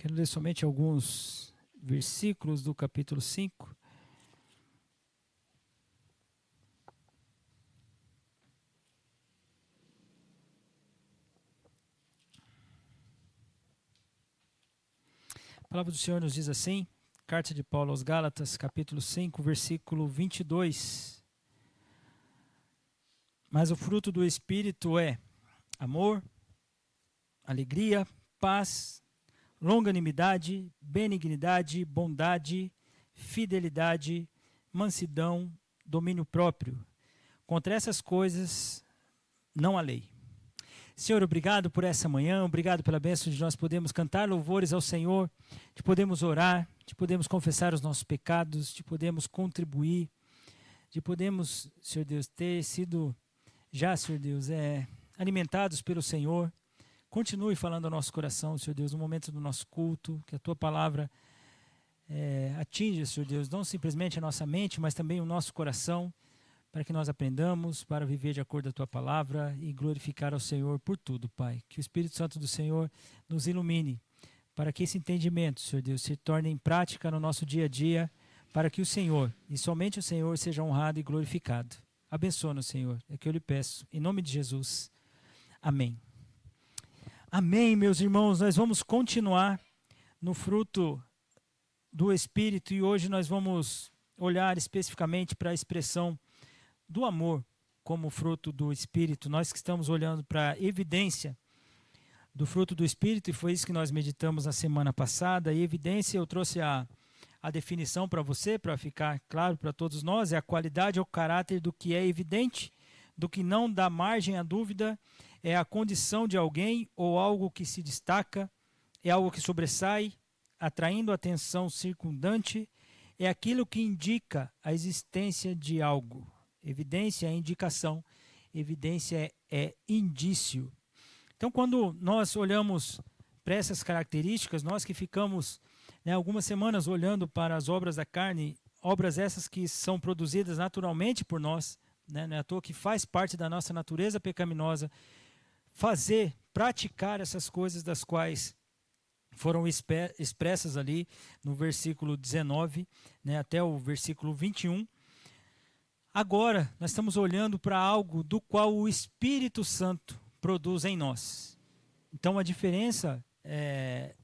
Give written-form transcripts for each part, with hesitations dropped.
Quero ler somente alguns versículos do capítulo 5. A palavra do Senhor nos diz assim, carta de Paulo aos Gálatas, capítulo 5, versículo 22. Mas o fruto do Espírito é amor, alegria, paz, longanimidade, benignidade, bondade, fidelidade, mansidão, domínio próprio. Contra essas coisas não há lei. Senhor, obrigado por essa manhã, obrigado pela bênção de nós podermos cantar louvores ao Senhor, de podermos orar, de podermos confessar os nossos pecados, de podermos contribuir, de podermos, Senhor Deus, ter sido já, Senhor Deus, alimentados pelo Senhor. Continue falando ao nosso coração, Senhor Deus, no momento do nosso culto, que a Tua palavra atinja, Senhor Deus, não simplesmente a nossa mente, mas também o nosso coração, para que nós aprendamos para viver de acordo com a Tua palavra e glorificar ao Senhor por tudo, Pai. Que o Espírito Santo do Senhor nos ilumine, para que esse entendimento, Senhor Deus, se torne em prática no nosso dia a dia, para que o Senhor, e somente o Senhor, seja honrado e glorificado. Abençoa-nos, Senhor, é que eu lhe peço, em nome de Jesus. Amém. Amém, meus irmãos, nós vamos continuar no fruto do Espírito e hoje nós vamos olhar especificamente para a expressão do amor como fruto do Espírito. Nós que estamos olhando para a evidência do fruto do Espírito, e foi isso que nós meditamos na semana passada. E evidência, eu trouxe a definição para você, para ficar claro para todos nós, é a qualidade ou caráter do que é evidente, do que não dá margem à dúvida, é a condição de alguém ou algo que se destaca, é algo que sobressai, atraindo a atenção circundante, é aquilo que indica a existência de algo. Evidência é indicação, evidência é indício. Então, quando nós olhamos para essas características, nós que ficamos algumas semanas olhando para as obras da carne, obras essas que são produzidas naturalmente por nós, não é à toa que faz parte da nossa natureza pecaminosa, praticar essas coisas das quais foram expressas ali no versículo 19, até o versículo 21. Agora, nós estamos olhando para algo do qual o Espírito Santo produz em nós. Então, a diferença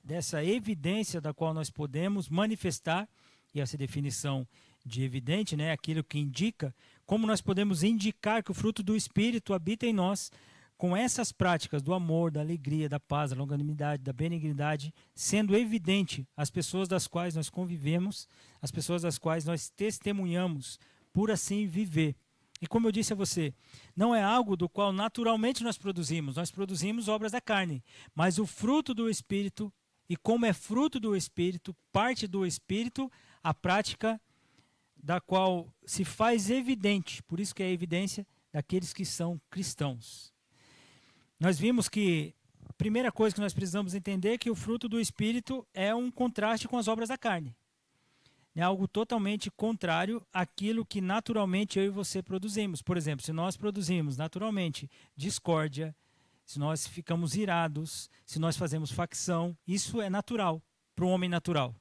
dessa evidência da qual nós podemos manifestar, e essa definição de evidente, aquilo que indica, como nós podemos indicar que o fruto do Espírito habita em nós, com essas práticas do amor, da alegria, da paz, da longanimidade, da benignidade, sendo evidente às pessoas das quais nós convivemos, às pessoas das quais nós testemunhamos, por assim viver. E como eu disse a você, não é algo do qual naturalmente nós produzimos obras da carne, mas o fruto do Espírito, e como é fruto do Espírito, parte do Espírito, a prática da qual se faz evidente, por isso que é a evidência daqueles que são cristãos. Nós vimos que a primeira coisa que nós precisamos entender é que o fruto do Espírito é um contraste com as obras da carne. É algo totalmente contrário àquilo que naturalmente eu e você produzimos. Por exemplo, se nós produzimos naturalmente discórdia, se nós ficamos irados, se nós fazemos facção, isso é natural para o homem natural,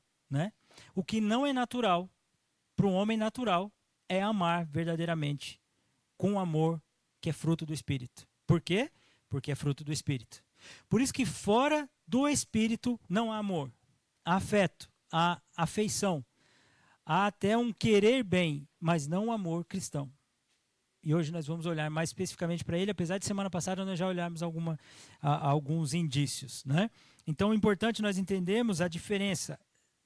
O que não é natural para o homem natural é amar verdadeiramente com amor que é fruto do Espírito. Por quê? Porque é fruto do Espírito. Por isso que fora do Espírito não há amor, há afeto, há afeição. Há até um querer bem, mas não um amor cristão. E hoje nós vamos olhar mais especificamente para ele, apesar de semana passada nós já olharmos alguns indícios. Então é importante nós entendermos a diferença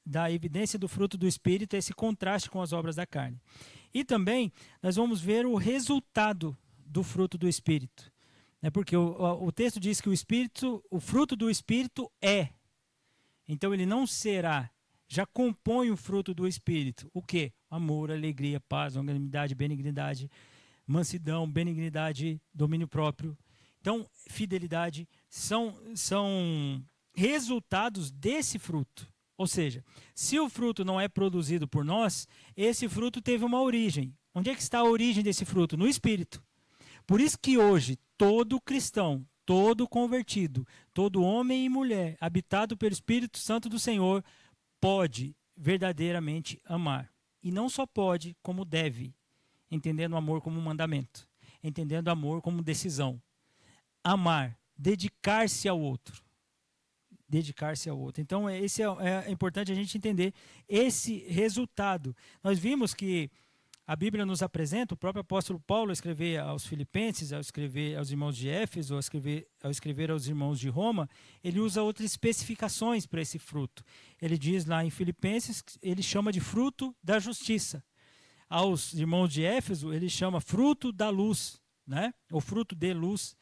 da evidência do fruto do Espírito, esse contraste com as obras da carne. E também nós vamos ver o resultado do fruto do Espírito. Porque o texto diz que o fruto do Espírito é. Então ele não será. Já compõe o fruto do Espírito. O quê? Amor, alegria, paz, longanimidade, benignidade, mansidão, benignidade, domínio próprio. Então, fidelidade são resultados desse fruto. Ou seja, se o fruto não é produzido por nós, esse fruto teve uma origem. Onde é que está a origem desse fruto? No Espírito. Por isso que hoje todo cristão, todo convertido, todo homem e mulher, habitado pelo Espírito Santo do Senhor, pode verdadeiramente amar. E não só pode, como deve, entendendo o amor como um mandamento, entendendo o amor como decisão. Amar, dedicar-se ao outro. Dedicar-se ao outro. Então, esse é importante a gente entender esse resultado. Nós vimos que a Bíblia nos apresenta, o próprio apóstolo Paulo, ao escrever aos Filipenses, ao escrever aos irmãos de Éfeso, ao escrever aos irmãos de Roma, ele usa outras especificações para esse fruto. Ele diz lá em Filipenses, ele chama de fruto da justiça. Aos irmãos de Éfeso, ele chama fruto da luz, né? Ou fruto de luz.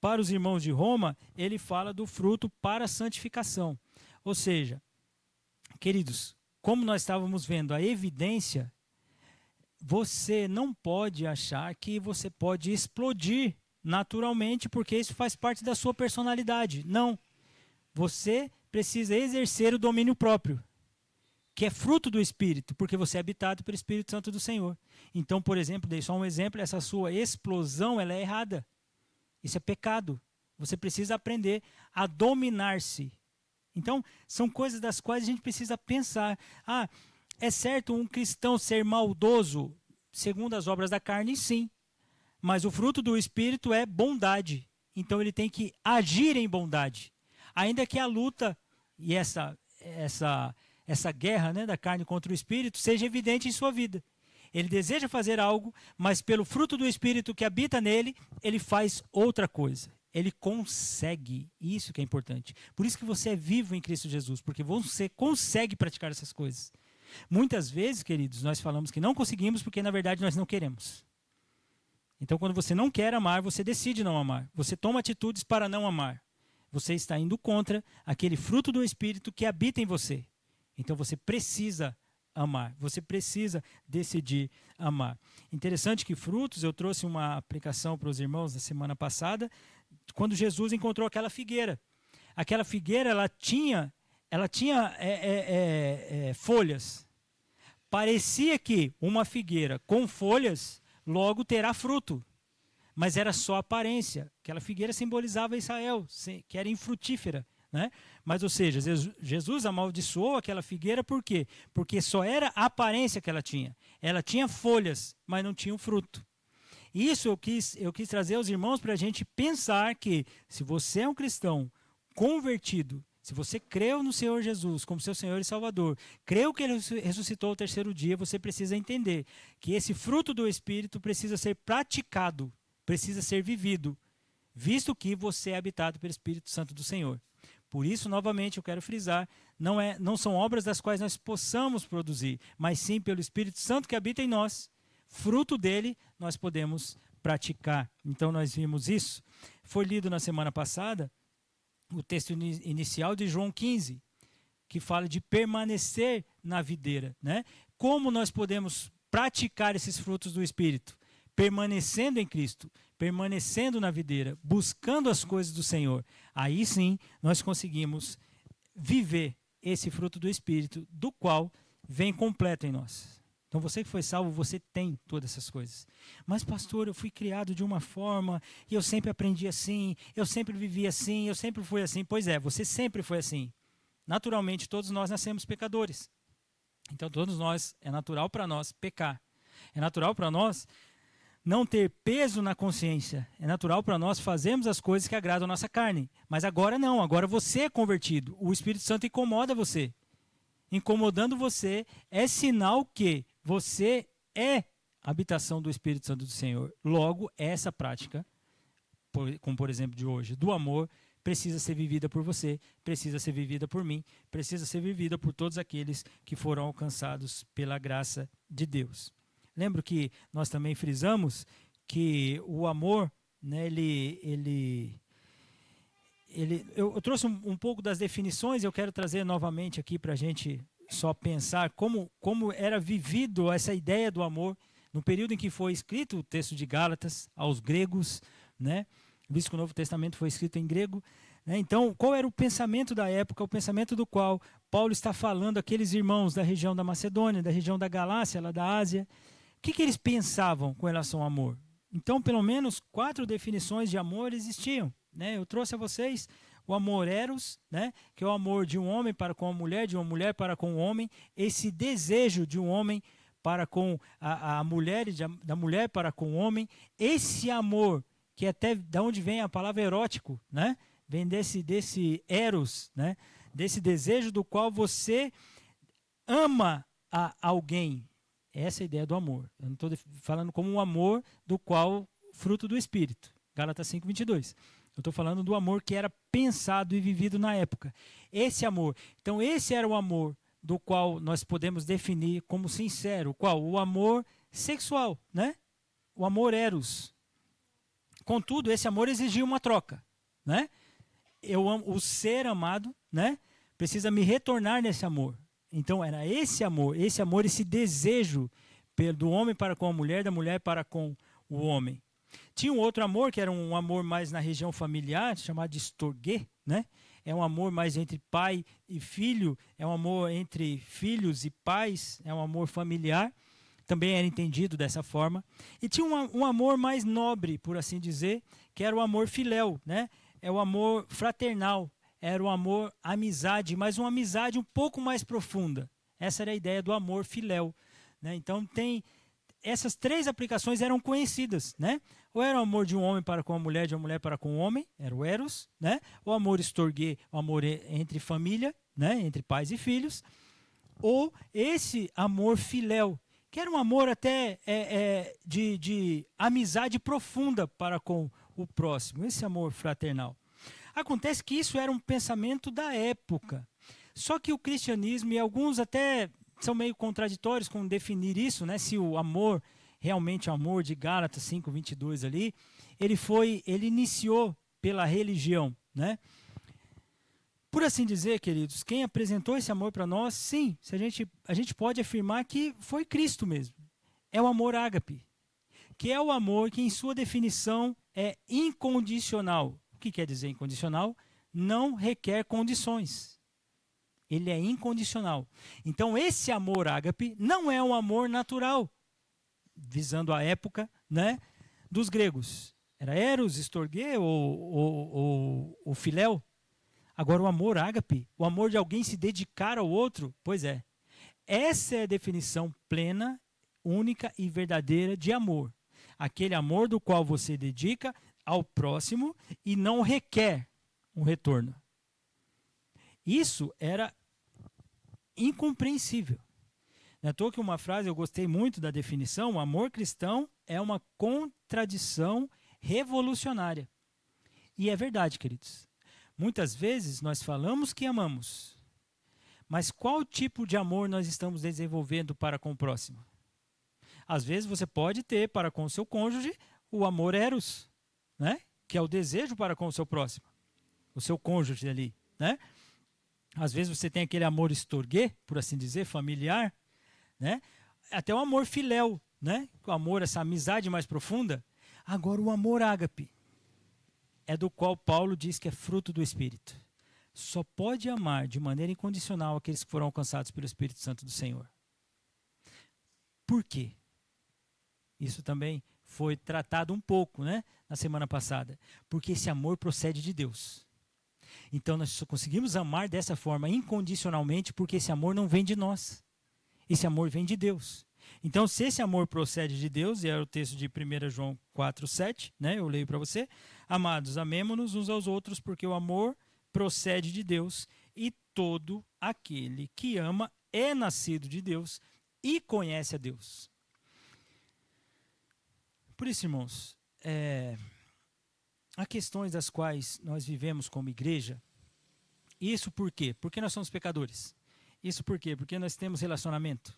Para os irmãos de Roma, ele fala do fruto para a santificação. Ou seja, queridos, como nós estávamos vendo a evidência, você não pode achar que você pode explodir naturalmente, porque isso faz parte da sua personalidade. Não. Você precisa exercer o domínio próprio, que é fruto do Espírito, porque você é habitado pelo Espírito Santo do Senhor. Então, por exemplo, dei só um exemplo, essa sua explosão ela é errada. Isso é pecado. Você precisa aprender a dominar-se. Então, são coisas das quais a gente precisa pensar. É certo um cristão ser maldoso segundo as obras da carne? Sim. Mas o fruto do Espírito é bondade. Então ele tem que agir em bondade. Ainda que a luta e essa guerra, né, da carne contra o Espírito seja evidente em sua vida. Ele deseja fazer algo, mas pelo fruto do Espírito que habita nele, ele faz outra coisa. Ele consegue. Isso que é importante. Por isso que você é vivo em Cristo Jesus, porque você consegue praticar essas coisas. Muitas vezes, queridos, nós falamos que não conseguimos porque, na verdade, nós não queremos. Então, quando você não quer amar, você decide não amar. Você toma atitudes para não amar. Você está indo contra aquele fruto do Espírito que habita em você. Então, você precisa amar. Você precisa decidir amar. Interessante que frutos, eu trouxe uma aplicação para os irmãos na semana passada, quando Jesus encontrou aquela figueira. Aquela figueira, ela tinha folhas. Parecia que uma figueira com folhas logo terá fruto, mas era só aparência. Aquela figueira simbolizava Israel, que era infrutífera, né? Mas, ou seja, Jesus amaldiçoou aquela figueira por quê? Porque só era a aparência que ela tinha. Ela tinha folhas, mas não tinha um fruto. Isso eu quis trazer aos irmãos para a gente pensar que se você é um cristão convertido, se você creu no Senhor Jesus como seu Senhor e Salvador, creu que Ele ressuscitou ao terceiro dia, você precisa entender que esse fruto do Espírito precisa ser praticado, precisa ser vivido, visto que você é habitado pelo Espírito Santo do Senhor. Por isso, novamente, eu quero frisar, não são obras das quais nós possamos produzir, mas sim pelo Espírito Santo que habita em nós, fruto dele, nós podemos praticar. Então, nós vimos isso. Foi lido na semana passada o texto inicial de João 15, que fala de permanecer na videira, né? Como nós podemos praticar esses frutos do Espírito? Permanecendo em Cristo, permanecendo na videira, buscando as coisas do Senhor. Aí sim, nós conseguimos viver esse fruto do Espírito, do qual vem completo em nós. Então, você que foi salvo, você tem todas essas coisas. Mas, pastor, eu fui criado de uma forma, e eu sempre aprendi assim, eu sempre vivi assim, eu sempre fui assim. Pois é, você sempre foi assim. Naturalmente, todos nós nascemos pecadores. Então, todos nós, é natural para nós pecar. É natural para nós não ter peso na consciência. É natural para nós fazermos as coisas que agradam a nossa carne. Mas agora não, agora você é convertido. O Espírito Santo incomoda você. Incomodando você é sinal que você é a habitação do Espírito Santo do Senhor. Logo, essa prática, como por exemplo de hoje, do amor, precisa ser vivida por você, precisa ser vivida por mim, precisa ser vivida por todos aqueles que foram alcançados pela graça de Deus. Lembro que nós também frisamos que o amor, né, eu trouxe um pouco das definições, eu quero trazer novamente aqui para a gente só pensar como era vivido essa ideia do amor no período em que foi escrito o texto de Gálatas aos gregos, né? Visto que o Novo Testamento foi escrito em grego, né? Então, qual era o pensamento da época, o pensamento do qual Paulo está falando àqueles irmãos da região da Macedônia, da região da Galácia, lá da Ásia? O que eles pensavam com relação ao amor? Então, pelo menos 4 definições de amor existiam, né? Eu trouxe a vocês o amor eros, né? Que é o amor de um homem para com a mulher, de uma mulher para com o homem, esse desejo de um homem para com a mulher e da mulher para com o homem, esse amor que até da onde vem a palavra erótico, né? Vem desse eros, né? Desse desejo do qual você ama a alguém. Essa é a ideia do amor. Eu não estou falando como um amor do qual fruto do Espírito. Gálatas 5:22. Eu estou falando do amor que era pensado e vivido na época. Esse amor. Então, esse era o amor do qual nós podemos definir como sincero. Qual? O amor sexual, né? O amor eros. Contudo, esse amor exigia uma troca, né? Eu amo o ser amado, né? Precisa me retornar nesse amor. Então, era esse amor, esse desejo do homem para com a mulher, da mulher para com o homem. Tinha um outro amor, que era um amor mais na região familiar, chamado de storge, né? É um amor mais entre pai e filho, é um amor entre filhos e pais, é um amor familiar. Também era entendido dessa forma. E tinha um amor mais nobre, por assim dizer, que era o amor filéu, né? É o amor fraternal, era o amor amizade, mas uma amizade um pouco mais profunda. Essa era a ideia do amor filéu, né? Então, essas três aplicações eram conhecidas, né? Ou era o amor de um homem para com a mulher, de uma mulher para com o homem, era o eros, né? O amor storge, o amor entre família, né? Entre pais e filhos. Ou esse amor filéu, que era um amor até de amizade profunda para com o próximo, esse amor fraternal. Acontece que isso era um pensamento da época. Só que o cristianismo, e alguns até são meio contraditórios com definir isso, né? Se o amor, realmente o amor de Gálatas 5:22 ali, ele iniciou pela religião, né? Por assim dizer, queridos, quem apresentou esse amor para nós, sim, a gente pode afirmar que foi Cristo mesmo. É o amor ágape, que é o amor que em sua definição é incondicional. O que quer dizer incondicional? Não requer condições. Ele é incondicional. Então, esse amor ágape não é um amor natural, visando a época, né, dos gregos. Era eros, storge ou filéu. Agora, o amor ágape, o amor de alguém se dedicar ao outro, pois é. Essa é a definição plena, única e verdadeira de amor. Aquele amor do qual você dedica ao próximo e não requer um retorno. Isso era incompreensível. Não é à toa que uma frase, eu gostei muito da definição, o amor cristão é uma contradição revolucionária. E é verdade, queridos. Muitas vezes nós falamos que amamos, mas qual tipo de amor nós estamos desenvolvendo para com o próximo? Às vezes você pode ter para com o seu cônjuge o amor eros, né? Que é o desejo para com o seu próximo, o seu cônjuge ali, né? Às vezes você tem aquele amor storge, por assim dizer, familiar, né? Até o amor filéu, né? O amor, essa amizade mais profunda. Agora o amor ágape é do qual Paulo diz que é fruto do Espírito. Só pode amar de maneira incondicional aqueles que foram alcançados pelo Espírito Santo do Senhor. Por quê? Isso também foi tratado um pouco, né, na semana passada. Porque esse amor procede de Deus. Então nós só conseguimos amar dessa forma incondicionalmente porque esse amor não vem de nós. Esse amor vem de Deus. Então, se esse amor procede de Deus, e é o texto de 1 João 4:7, né, eu leio para você, amados, amemo-nos uns aos outros, porque o amor procede de Deus, e todo aquele que ama é nascido de Deus e conhece a Deus. Por isso, irmãos, há questões das quais nós vivemos como igreja. Isso por quê? Porque nós somos pecadores. Isso por quê? Porque nós temos relacionamento.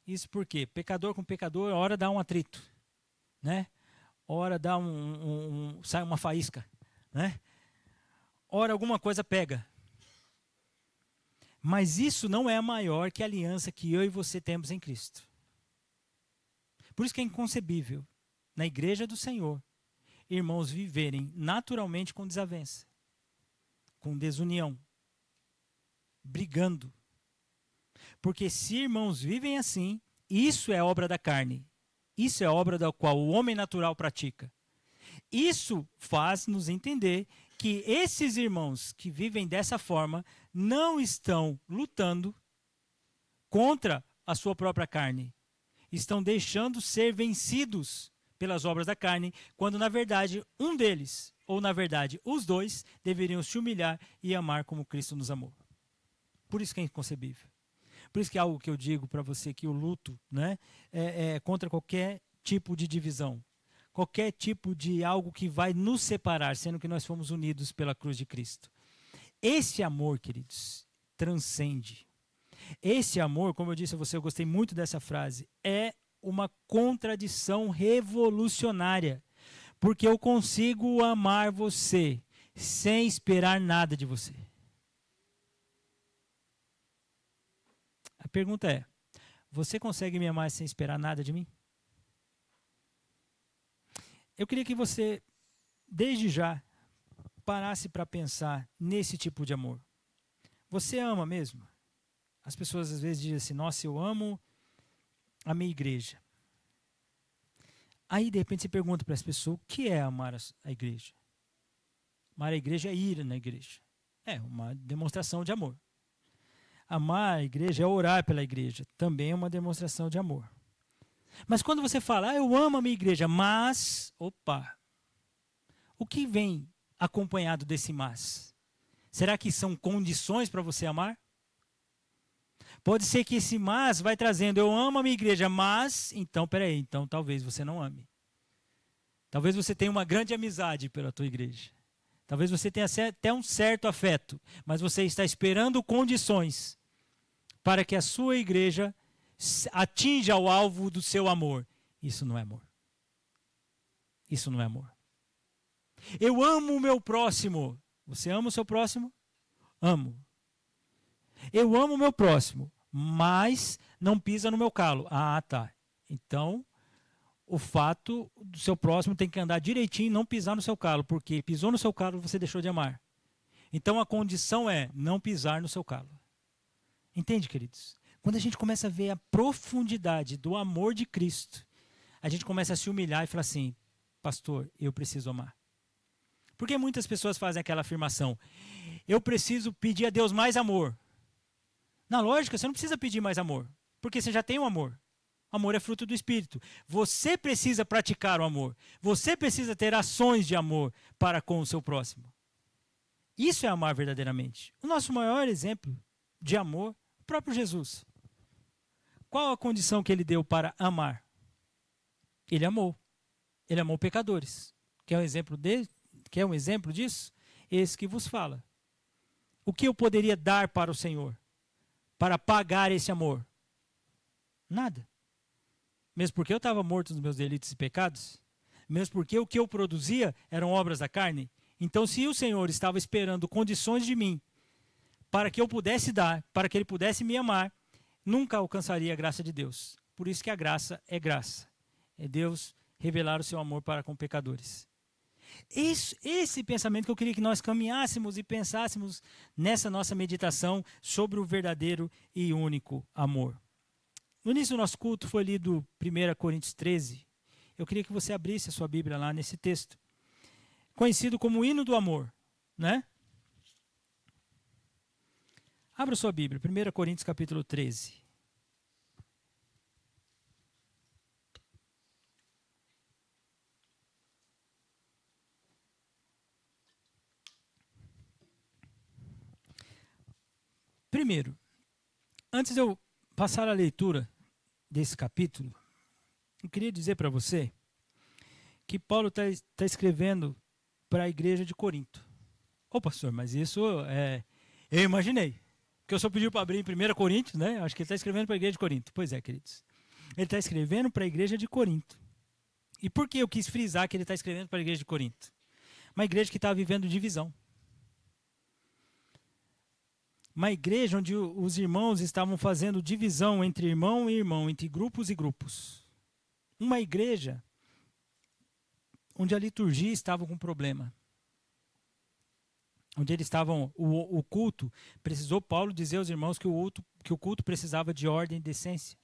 Isso por quê? Pecador com pecador, a hora dá um atrito, né? Hora dá sai uma faísca, né? Hora alguma coisa pega. Mas isso não é maior que a aliança que eu e você temos em Cristo. Por isso que é inconcebível, na igreja do Senhor, irmãos viverem naturalmente com desavença, com desunião, brigando. Porque se irmãos vivem assim, isso é obra da carne. Isso é obra da qual o homem natural pratica. Isso faz nos entender que esses irmãos que vivem dessa forma não estão lutando contra a sua própria carne. Estão deixando ser vencidos pelas obras da carne, quando na verdade um deles, ou na verdade os dois, deveriam se humilhar e amar como Cristo nos amou. Por isso que é inconcebível. Por isso que é algo que eu digo para você, que o luto, né, é contra qualquer tipo de divisão. Qualquer tipo de algo que vai nos separar, sendo que nós fomos unidos pela cruz de Cristo. Esse amor, queridos, transcende. Esse amor, como eu disse a você, eu gostei muito dessa frase, é uma contradição revolucionária. Porque eu consigo amar você sem esperar nada de você. A pergunta é, você consegue me amar sem esperar nada de mim? Eu queria que você, desde já, parasse para pensar nesse tipo de amor. Você ama mesmo? As pessoas às vezes dizem assim, nossa, eu amo a minha igreja. Aí, de repente, você pergunta para as pessoas, o que é amar a igreja? Amar a igreja é ir na igreja. É uma demonstração de amor. Amar a igreja é orar pela igreja. Também é uma demonstração de amor. Mas quando você fala, eu amo a minha igreja, mas, opa, o que vem acompanhado desse mas? Será que são condições para você amar? Pode ser que esse mas vai trazendo, eu amo a minha igreja, mas, então, peraí, então talvez você não ame. Talvez você tenha uma grande amizade pela tua igreja. Talvez você tenha até um certo afeto, mas você está esperando condições para que a sua igreja atinja o alvo do seu amor. Isso não é amor. Isso não é amor. Eu amo o meu próximo. Você ama o seu próximo? Amo. Eu amo o meu próximo, mas não pisa no meu calo. Ah, tá. Então, o fato do seu próximo tem que andar direitinho e não pisar no seu calo, porque pisou no seu calo, você deixou de amar. Então, a condição é não pisar no seu calo. Entende, queridos? Quando a gente começa a ver a profundidade do amor de Cristo, a gente começa a se humilhar e falar assim, pastor, eu preciso amar. Porque muitas pessoas fazem aquela afirmação, eu preciso pedir a Deus mais amor. Na lógica, você não precisa pedir mais amor, porque você já tem o amor. Amor é fruto do Espírito. Você precisa praticar o amor. Você precisa ter ações de amor para com o seu próximo. Isso é amar verdadeiramente. O nosso maior exemplo de amor, o próprio Jesus. Qual a condição que ele deu para amar? Ele amou. Ele amou pecadores. Quer um exemplo disso? Esse que vos fala. O que eu poderia dar para o Senhor? Para pagar esse amor? Nada. Mesmo porque eu estava morto nos meus delitos e pecados? Mesmo porque o que eu produzia eram obras da carne? Então, se o Senhor estava esperando condições de mim para que eu pudesse dar, para que Ele pudesse me amar, nunca alcançaria a graça de Deus. Por isso que a graça é graça. É Deus revelar o seu amor para com pecadores. Esse pensamento que eu queria que nós caminhássemos e pensássemos nessa nossa meditação sobre o verdadeiro e único amor. No início do nosso culto foi lido 1 Coríntios 13. Eu queria que você abrisse a sua Bíblia lá nesse texto. Conhecido como o hino do amor, né? Abra sua Bíblia, 1 Coríntios capítulo 13. Primeiro, antes de eu passar a leitura desse capítulo, eu queria dizer para você que Paulo está escrevendo para a igreja de Corinto. Ô pastor, mas isso eu imaginei. Porque eu só pedi para abrir em 1 Coríntios, né? Acho que ele está escrevendo para a igreja de Corinto. Pois é, queridos. Ele está escrevendo para a igreja de Corinto. E por que eu quis frisar que ele está escrevendo para a igreja de Corinto? Uma igreja que estava vivendo divisão. Uma igreja onde os irmãos estavam fazendo divisão entre irmão e irmão, entre grupos e grupos. Uma igreja onde a liturgia estava com problema. Onde eles estavam, o culto, precisou Paulo dizer aos irmãos que o culto precisava de ordem e decência.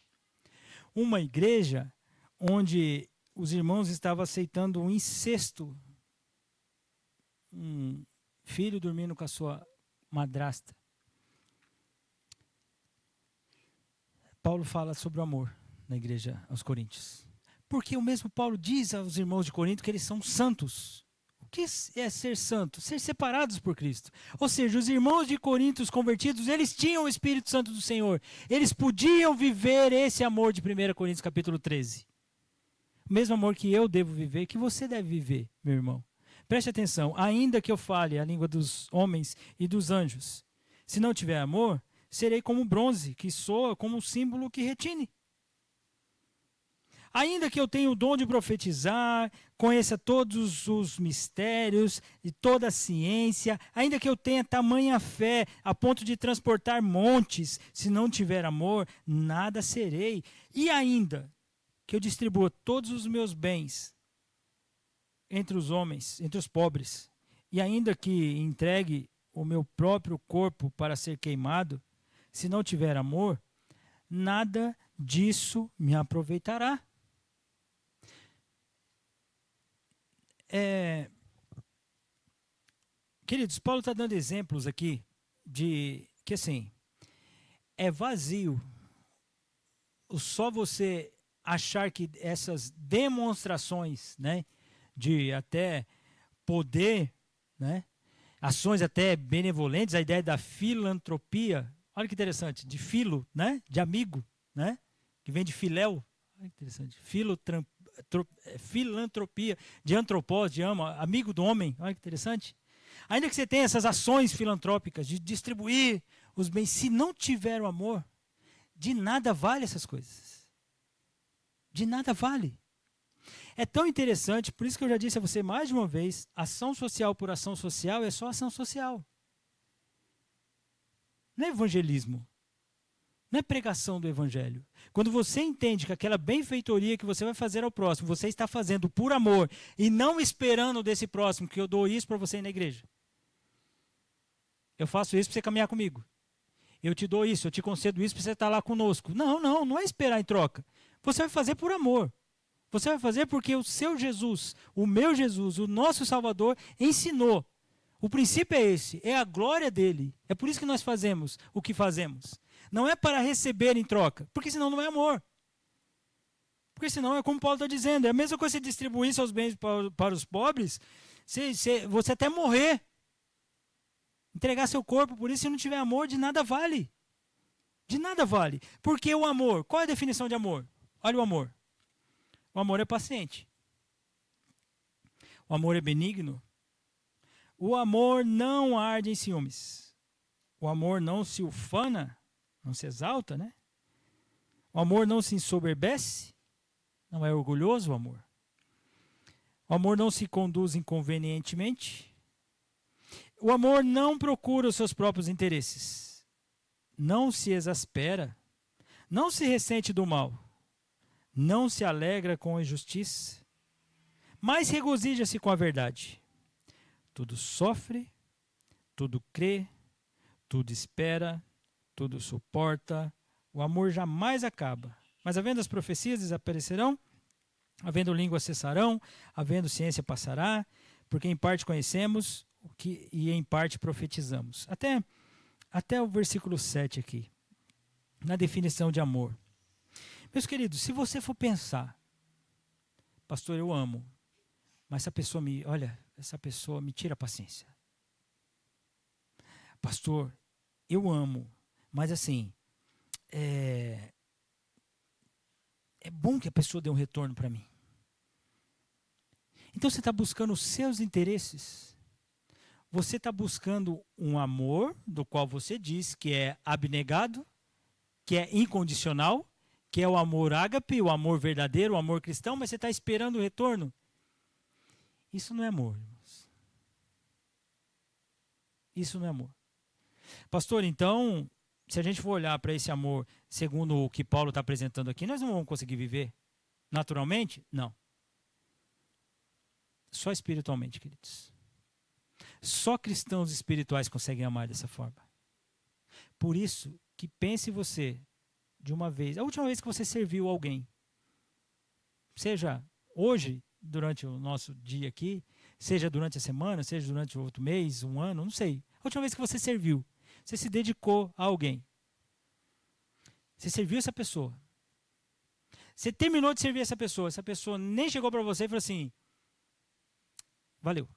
Uma igreja onde os irmãos estavam aceitando um incesto, filho dormindo com a sua madrasta. Paulo fala sobre o amor na igreja aos Coríntios. Porque o mesmo Paulo diz aos irmãos de Corinto que eles são santos. O que é ser santo? Ser separados por Cristo. Ou seja, os irmãos de Corinto, os convertidos, eles tinham o Espírito Santo do Senhor. Eles podiam viver esse amor de 1 Coríntios capítulo 13. O mesmo amor que eu devo viver, que você deve viver, meu irmão. Preste atenção, ainda que eu fale a língua dos homens e dos anjos, se não tiver amor, serei como bronze, que soa como um símbolo que retine. Ainda que eu tenha o dom de profetizar, conheça todos os mistérios e toda a ciência, ainda que eu tenha tamanha fé a ponto de transportar montes, se não tiver amor, nada serei. E ainda que eu distribua todos os meus bens entre os homens, entre os pobres, e ainda que entregue o meu próprio corpo para ser queimado, se não tiver amor, nada disso me aproveitará. Queridos, Paulo está dando exemplos aqui de que assim, é vazio só você achar que essas demonstrações, né, de até poder, né, ações até benevolentes, a ideia da filantropia, olha que interessante, de filo, né, de amigo, né, que vem de filéu, olha que interessante, filantropia, de antropós, de ama, amigo do homem, olha que interessante. Ainda que você tenha essas ações filantrópicas de distribuir os bens, se não tiver o amor, de nada vale essas coisas. De nada vale. É tão interessante, por isso que eu já disse a você mais de uma vez, ação social por ação social é só ação social. Não é evangelismo. Não é pregação do evangelho. Quando você entende que aquela benfeitoria que você vai fazer ao próximo, você está fazendo por amor e não esperando desse próximo que eu dou isso para você ir na igreja. Eu faço isso para você caminhar comigo. Eu te dou isso, eu te concedo isso para você estar lá conosco. Não é esperar em troca. Você vai fazer por amor. Você vai fazer porque o seu Jesus, o meu Jesus, o nosso Salvador ensinou. O princípio é esse, é a glória dele. É por isso que nós fazemos o que fazemos. Não é para receber em troca, porque senão não é amor. Porque senão é como Paulo está dizendo, é a mesma coisa você distribuir seus bens para os pobres, você até morrer. Entregar seu corpo por isso, se não tiver amor, de nada vale. De nada vale. Porque o amor, qual é a definição de amor? Olha o amor. O amor é paciente. O amor é benigno. O amor não arde em ciúmes. O amor não se ufana, não se exalta, né? O amor não se ensoberbece, não é orgulhoso o amor. O amor não se conduz inconvenientemente. O amor não procura os seus próprios interesses. Não se exaspera. Não se ressente do mal. Não se alegra com a injustiça. Mas regozija-se com a verdade. Tudo sofre, tudo crê, tudo espera, tudo suporta. O amor jamais acaba. Mas havendo as profecias desaparecerão, havendo língua cessarão, havendo ciência passará, porque em parte conhecemos e em parte profetizamos. Até o versículo 7 aqui, na definição de amor. Meus queridos, se você for pensar, pastor, eu amo, mas essa pessoa me tira a paciência. Pastor, eu amo, mas assim, é bom que a pessoa dê um retorno para mim. Então você está buscando os seus interesses. Você está buscando um amor do qual você diz que é abnegado, que é incondicional, que é o amor ágape, o amor verdadeiro, o amor cristão, mas você está esperando o retorno. Isso não é amor, irmãos. Isso não é amor. Pastor, então, se a gente for olhar para esse amor segundo o que Paulo está apresentando aqui, nós não vamos conseguir viver naturalmente? Não. Só espiritualmente, queridos. Só cristãos espirituais conseguem amar dessa forma. Por isso, que pense você, de uma vez, a última vez que você serviu alguém, seja hoje, durante o nosso dia aqui, Seja durante a semana, seja durante outro mês, um ano, não sei. A última vez que você serviu, você se dedicou a alguém. Você serviu essa pessoa. Você terminou de servir essa pessoa nem chegou para você e falou assim, valeu.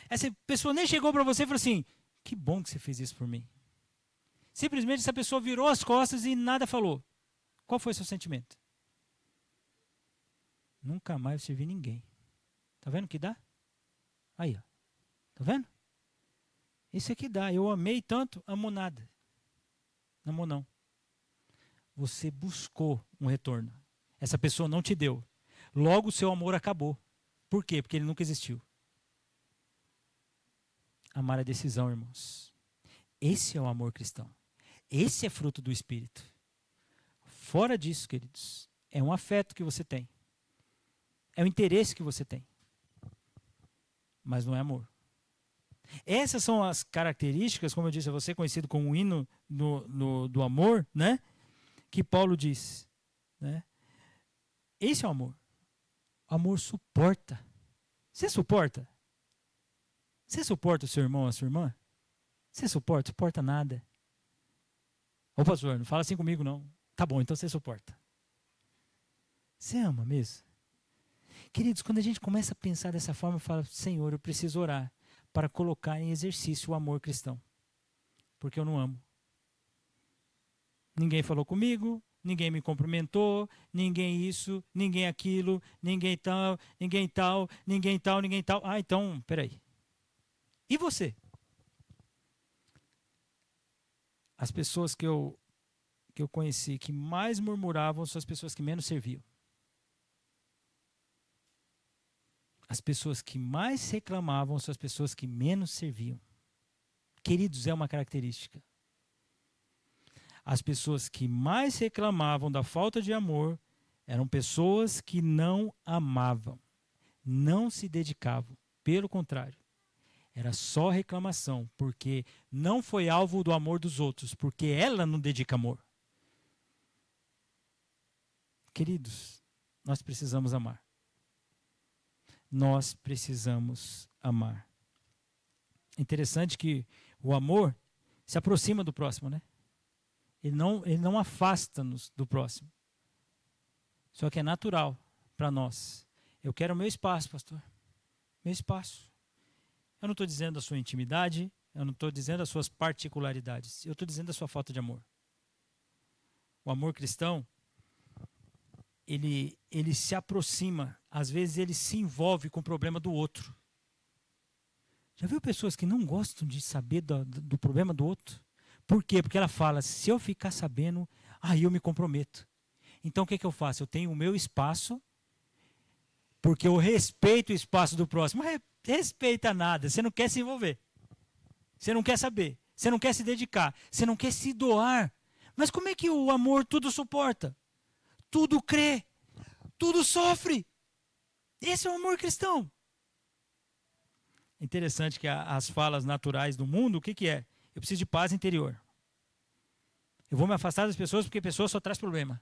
Essa pessoa nem chegou para você e falou assim, que bom que você fez isso por mim. Simplesmente essa pessoa virou as costas e nada falou. Qual foi o seu sentimento? Nunca mais eu servi ninguém. Tá vendo o que dá? Aí, ó. Tá vendo? Isso é que dá. Eu amei tanto, amo nada. Não amo não. Você buscou um retorno. Essa pessoa não te deu. Logo o seu amor acabou. Por quê? Porque ele nunca existiu. Amar é decisão, irmãos. Esse é o amor cristão. Esse é fruto do Espírito. Fora disso, queridos, é um afeto que você tem. É um interesse que você tem. Mas não é amor. Essas são as características, como eu disse a você, conhecido como o hino do amor, né? Que Paulo diz. Né? Esse é o amor. O amor suporta. Você suporta? Você suporta o seu irmão ou a sua irmã? Você suporta? Suporta nada. Ô pastor, não fala assim comigo não. Tá bom, então você suporta. Você ama mesmo? Queridos, quando a gente começa a pensar dessa forma, fala, Senhor, eu preciso orar para colocar em exercício o amor cristão. Porque eu não amo. Ninguém falou comigo, ninguém me cumprimentou, ninguém isso, ninguém aquilo, ninguém tal, ninguém tal, ninguém tal, ninguém tal. Ah, então, peraí. E você? As pessoas que eu conheci que mais murmuravam são as pessoas que menos serviam. As pessoas que mais reclamavam são as pessoas que menos serviam. Queridos, é uma característica. As pessoas que mais reclamavam da falta de amor eram pessoas que não amavam, não se dedicavam. Pelo contrário, era só reclamação, porque não foi alvo do amor dos outros, porque ela não dedica amor. Queridos, nós precisamos amar. Nós precisamos amar. É interessante que o amor se aproxima do próximo, né? Ele não afasta-nos do próximo. Só que é natural para nós. Eu quero o meu espaço, pastor. Meu espaço. Eu não estou dizendo a sua intimidade, eu não estou dizendo as suas particularidades. Eu estou dizendo a sua falta de amor. O amor cristão, ele se aproxima, às vezes ele se envolve com o problema do outro. Já viu pessoas que não gostam de saber do problema do outro? Por quê? Porque ela fala, se eu ficar sabendo, aí eu me comprometo. Então o que eu faço? Eu tenho o meu espaço, porque eu respeito o espaço do próximo. Respeita nada, você não quer se envolver. Você não quer saber, você não quer se dedicar, você não quer se doar. Mas como é que o amor tudo suporta? Tudo crê, tudo sofre. Esse é o amor cristão. Interessante que as falas naturais do mundo, o que é? Eu preciso de paz interior. Eu vou me afastar das pessoas porque pessoas só traz problema.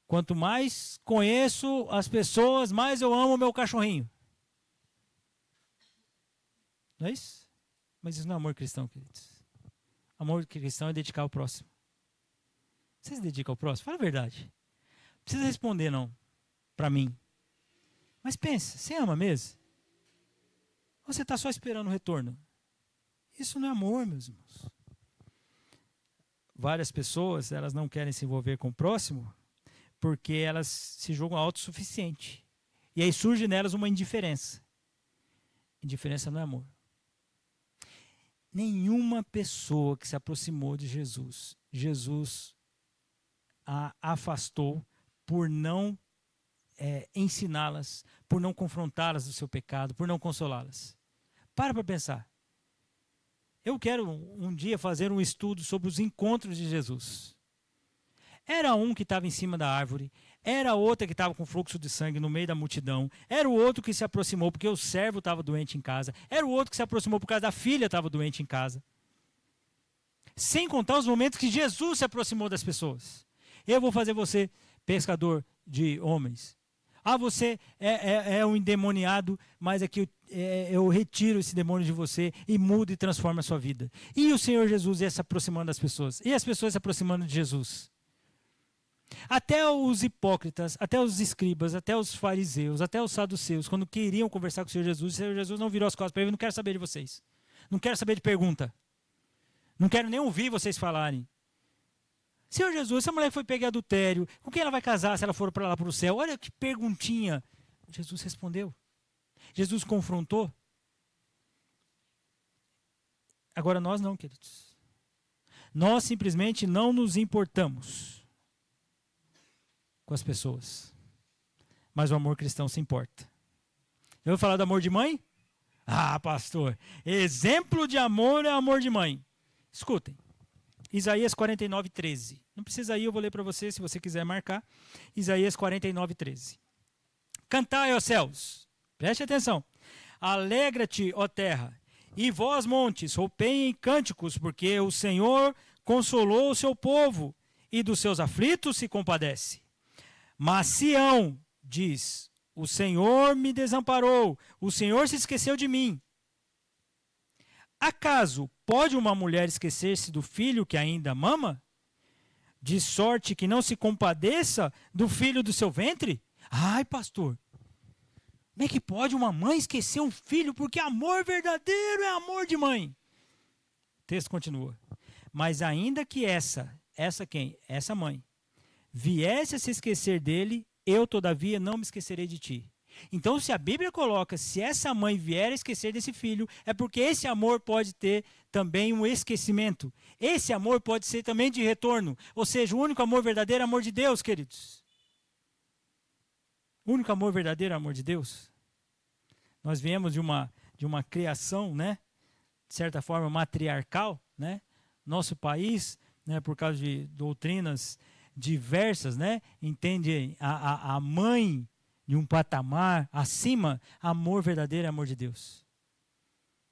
Quanto mais conheço as pessoas, mais eu amo o meu cachorrinho. Não é isso? Mas isso não é amor cristão, queridos. Amor cristão é dedicar ao próximo. Você se dedica ao próximo? Fala a verdade. Não precisa responder, não. Para mim. Mas pensa, você ama mesmo? Ou você está só esperando o retorno? Isso não é amor, meus irmãos. Várias pessoas, elas não querem se envolver com o próximo porque elas se julgam autossuficientes. E aí surge nelas uma indiferença. Indiferença não é amor. Nenhuma pessoa que se aproximou de Jesus, Jesus a afastou por não ensiná-las, por não confrontá-las do seu pecado, por não consolá-las. Para pensar. Eu quero um dia fazer um estudo sobre os encontros de Jesus. Era um que estava em cima da árvore, era outra que estava com fluxo de sangue no meio da multidão, era o outro que se aproximou porque o servo estava doente em casa, era o outro que se aproximou por causa da filha estava doente em casa. Sem contar os momentos que Jesus se aproximou das pessoas. Eu vou fazer você pescador de homens. Ah, você é um endemoniado, mas aqui eu retiro esse demônio de você e mudo e transformo a sua vida. E o Senhor Jesus ia se aproximando das pessoas. E as pessoas se aproximando de Jesus. Até os hipócritas, até os escribas, até os fariseus, até os saduceus, quando queriam conversar com o Senhor Jesus não virou as costas para ele, não quero saber de vocês. Não quero saber de pergunta. Não quero nem ouvir vocês falarem. Senhor Jesus, essa mulher foi pegar adultério, com quem ela vai casar se ela for para lá para o céu? Olha que perguntinha. Jesus respondeu. Jesus confrontou. Agora nós não, queridos. Nós simplesmente não nos importamos com as pessoas. Mas o amor cristão se importa. Eu vou falar do amor de mãe? Ah, pastor, exemplo de amor é amor de mãe. Escutem. Isaías 49:13. Não precisa ir, eu vou ler para você, se você quiser marcar. Isaías 49:13. Cantai, ó céus, preste atenção. Alegra-te, ó terra, e vós, montes, roupeiem cânticos, porque o Senhor consolou o seu povo, e dos seus aflitos se compadece. Mas Sião diz, o Senhor me desamparou, o Senhor se esqueceu de mim. Acaso pode uma mulher esquecer-se do filho que ainda mama? De sorte que não se compadeça do filho do seu ventre? Ai, pastor, como é que pode uma mãe esquecer um filho? Porque amor verdadeiro é amor de mãe. O texto continua. Mas ainda que essa mãe, viesse a se esquecer dele, eu todavia não me esquecerei de ti. Então, se a Bíblia coloca, se essa mãe vier a esquecer desse filho, é porque esse amor pode ter também um esquecimento. Esse amor pode ser também de retorno. Ou seja, o único amor verdadeiro é o amor de Deus, queridos. O único amor verdadeiro é o amor de Deus. Nós viemos de uma criação, né, de certa forma, matriarcal, né? Nosso país, né, por causa de doutrinas diversas, né, entende a mãe de um patamar acima, amor verdadeiro é amor de Deus.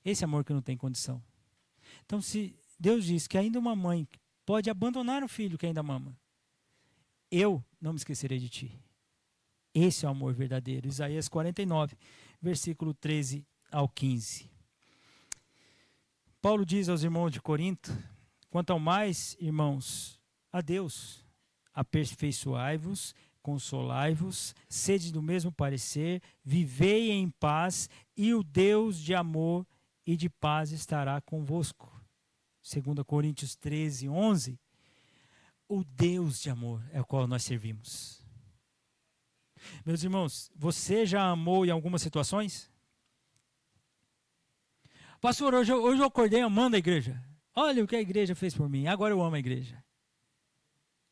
Esse amor que não tem condição. Então, se Deus diz que ainda uma mãe pode abandonar o filho que ainda mama, eu não me esquecerei de ti. Esse é o amor verdadeiro. Isaías 49, versículo 13 ao 15. Paulo diz aos irmãos de Corinto, quanto ao mais, irmãos, a Deus, aperfeiçoai-vos, consolai-vos, sede do mesmo parecer, vivei em paz, e o Deus de amor e de paz estará convosco. 2 Coríntios 13, 11. O Deus de amor é o qual nós servimos. Meus irmãos, você já amou em algumas situações? Pastor, hoje eu acordei amando a igreja. Olha o que a igreja fez por mim, agora eu amo a igreja.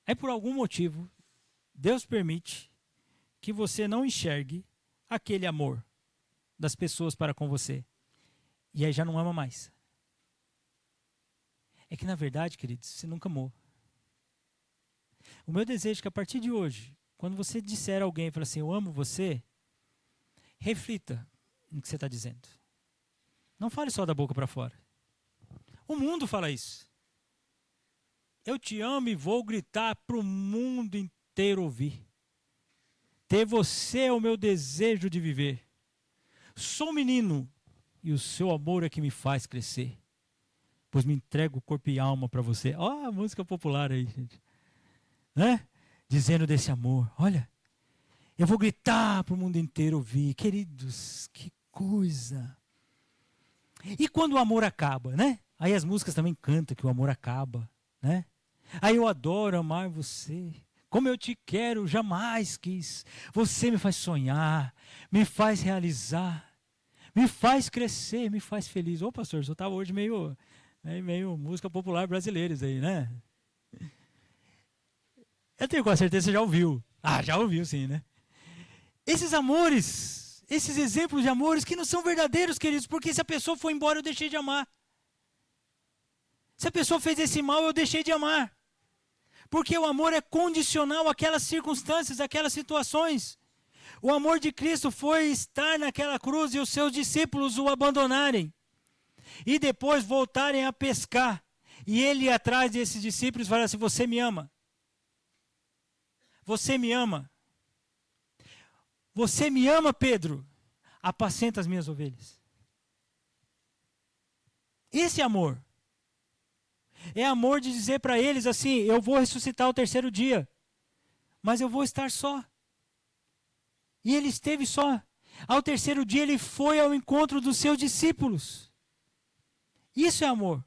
É por algum motivo, Deus permite que você não enxergue aquele amor das pessoas para com você. E aí já não ama mais. É que na verdade, queridos, você nunca amou. O meu desejo é que a partir de hoje, quando você disser a alguém, fala assim, eu amo você, reflita no que você está dizendo. Não fale só da boca para fora. O mundo fala isso. Eu te amo e vou gritar para o mundo inteiro ouvir. Ter você é o meu desejo de viver. Sou menino e o seu amor é que me faz crescer. Pois me entrego corpo e alma para você. Ó, a música popular aí, gente. Né? Dizendo desse amor. Olha, eu vou gritar para o mundo inteiro ouvir. Queridos, que coisa. E quando o amor acaba, né? Aí as músicas também cantam que o amor acaba, né? Aí eu adoro amar você. Como eu te quero, jamais quis. Você me faz sonhar, me faz realizar, me faz crescer, me faz feliz. Ô pastor, você estava hoje meio música popular brasileira isso aí, né? Eu tenho quase certeza que você já ouviu. Ah, já ouviu sim, né? Esses amores, esses exemplos de amores que não são verdadeiros, queridos, porque se a pessoa foi embora, eu deixei de amar. Se a pessoa fez esse mal, eu deixei de amar. Porque o amor é condicional àquelas circunstâncias, àquelas situações. O amor de Cristo foi estar naquela cruz e os seus discípulos o abandonarem. E depois voltarem a pescar. E ele ir atrás desses discípulos e falar assim, você me ama? Você me ama? Você me ama, Pedro? Apacenta as minhas ovelhas. Esse é amor. É amor de dizer para eles assim: eu vou ressuscitar ao terceiro dia, mas eu vou estar só. E ele esteve só. Ao terceiro dia ele foi ao encontro dos seus discípulos. Isso é amor.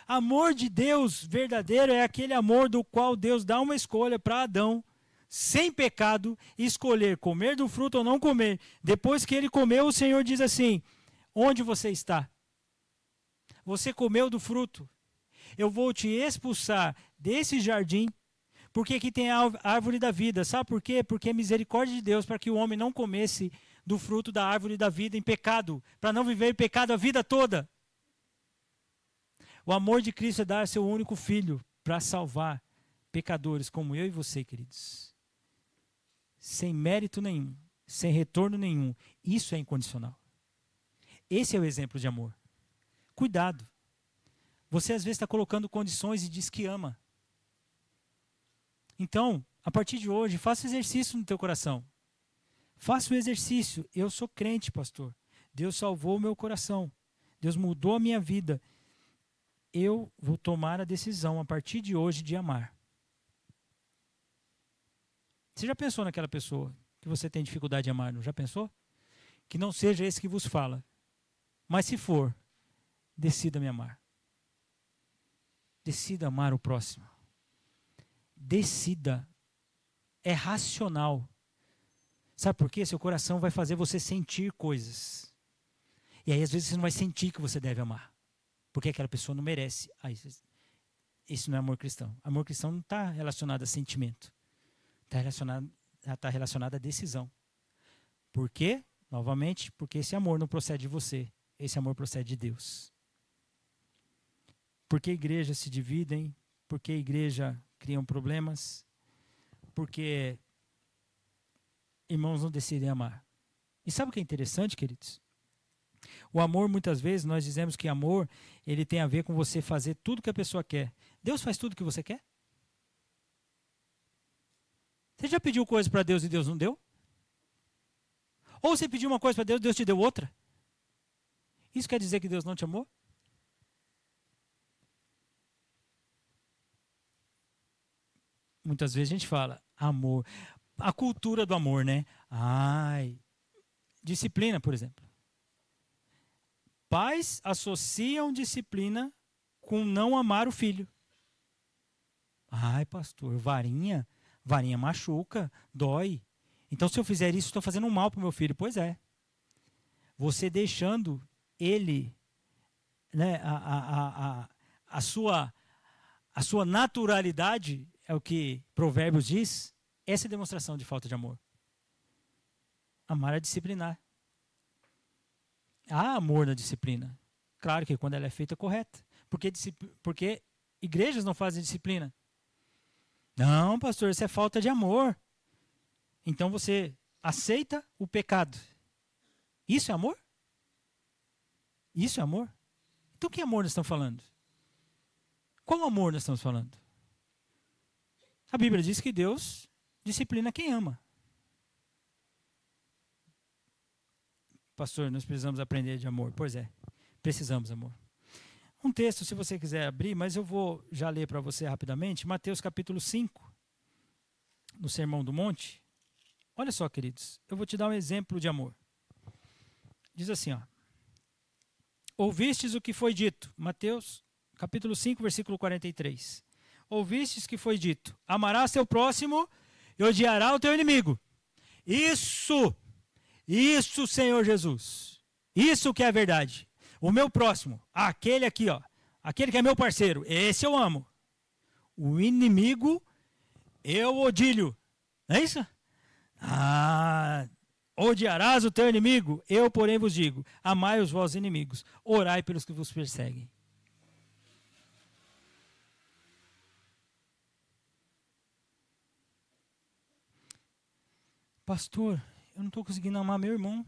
Amor de Deus verdadeiro é aquele amor do qual Deus dá uma escolha para Adão, sem pecado, escolher comer do fruto ou não comer. Depois que ele comeu, o Senhor diz assim: onde você está? Você comeu do fruto. Eu vou te expulsar desse jardim, porque aqui tem a árvore da vida. Sabe por quê? Porque é misericórdia de Deus para que o homem não comesse do fruto da árvore da vida em pecado, para não viver em pecado a vida toda. O amor de Cristo é dar seu único filho para salvar pecadores como eu e você, queridos. Sem mérito nenhum, sem retorno nenhum. Isso é incondicional. Esse é o exemplo de amor. Cuidado. Você às vezes está colocando condições e diz que ama. Então, a partir de hoje, faça exercício no teu coração. Faça o exercício. Eu sou crente, pastor. Deus salvou o meu coração. Deus mudou a minha vida. Eu vou tomar a decisão a partir de hoje de amar. Você já pensou naquela pessoa que você tem dificuldade de amar? Não já pensou? Que não seja esse que vos fala. Mas se for, decida me amar. Decida amar o próximo. Decida. É racional. Sabe por quê? Seu coração vai fazer você sentir coisas. E aí às vezes você não vai sentir que você deve amar. Porque aquela pessoa não merece. Isso não é amor cristão. Amor cristão não está relacionado a sentimento. Está relacionado a decisão. Por quê? Novamente, porque esse amor não procede de você. Esse amor procede de Deus. Por que igrejas se dividem? Por que igreja criam problemas? Porque irmãos não decidem amar. E sabe o que é interessante, queridos? O amor, muitas vezes, nós dizemos que amor, ele tem a ver com você fazer tudo que a pessoa quer. Deus faz tudo que você quer? Você já pediu coisa para Deus e Deus não deu? Ou você pediu uma coisa para Deus e Deus te deu outra? Isso quer dizer que Deus não te amou? Muitas vezes a gente fala, amor. A cultura do amor, né? Disciplina, por exemplo. Pais associam disciplina com não amar o filho. Pastor, varinha machuca, dói. Então, se eu fizer isso, estou fazendo um mal para o meu filho. Pois é. Você deixando ele, né, a sua naturalidade, é o que Provérbios diz, essa é a demonstração de falta de amor. Amar é disciplinar. Há amor na disciplina. Claro que quando ela é feita correta. Porque igrejas não fazem disciplina. Não, pastor, isso é falta de amor. Então você aceita o pecado. Isso é amor? Isso é amor? Então que amor nós estamos falando? Qual amor nós estamos falando? A Bíblia diz que Deus disciplina quem ama. Pastor, nós precisamos aprender de amor. Pois é, precisamos, amor. Um texto, se você quiser abrir, mas eu vou já ler para você rapidamente. Mateus capítulo 5, no Sermão do Monte. Olha só, queridos, eu vou te dar um exemplo de amor. Diz assim, ó. Ouvistes o que foi dito. Mateus capítulo 5, versículo 43. Ouvistes que foi dito. Amarás teu próximo e odiará o teu inimigo. Isso, Senhor Jesus. Isso que é a verdade. O meu próximo, aquele aqui, ó, aquele que é meu parceiro, esse eu amo. O inimigo, eu odilho. Não é isso? Odiarás o teu inimigo, eu, porém, vos digo, amai os vossos inimigos, orai pelos que vos perseguem. Pastor, eu não estou conseguindo amar meu irmão.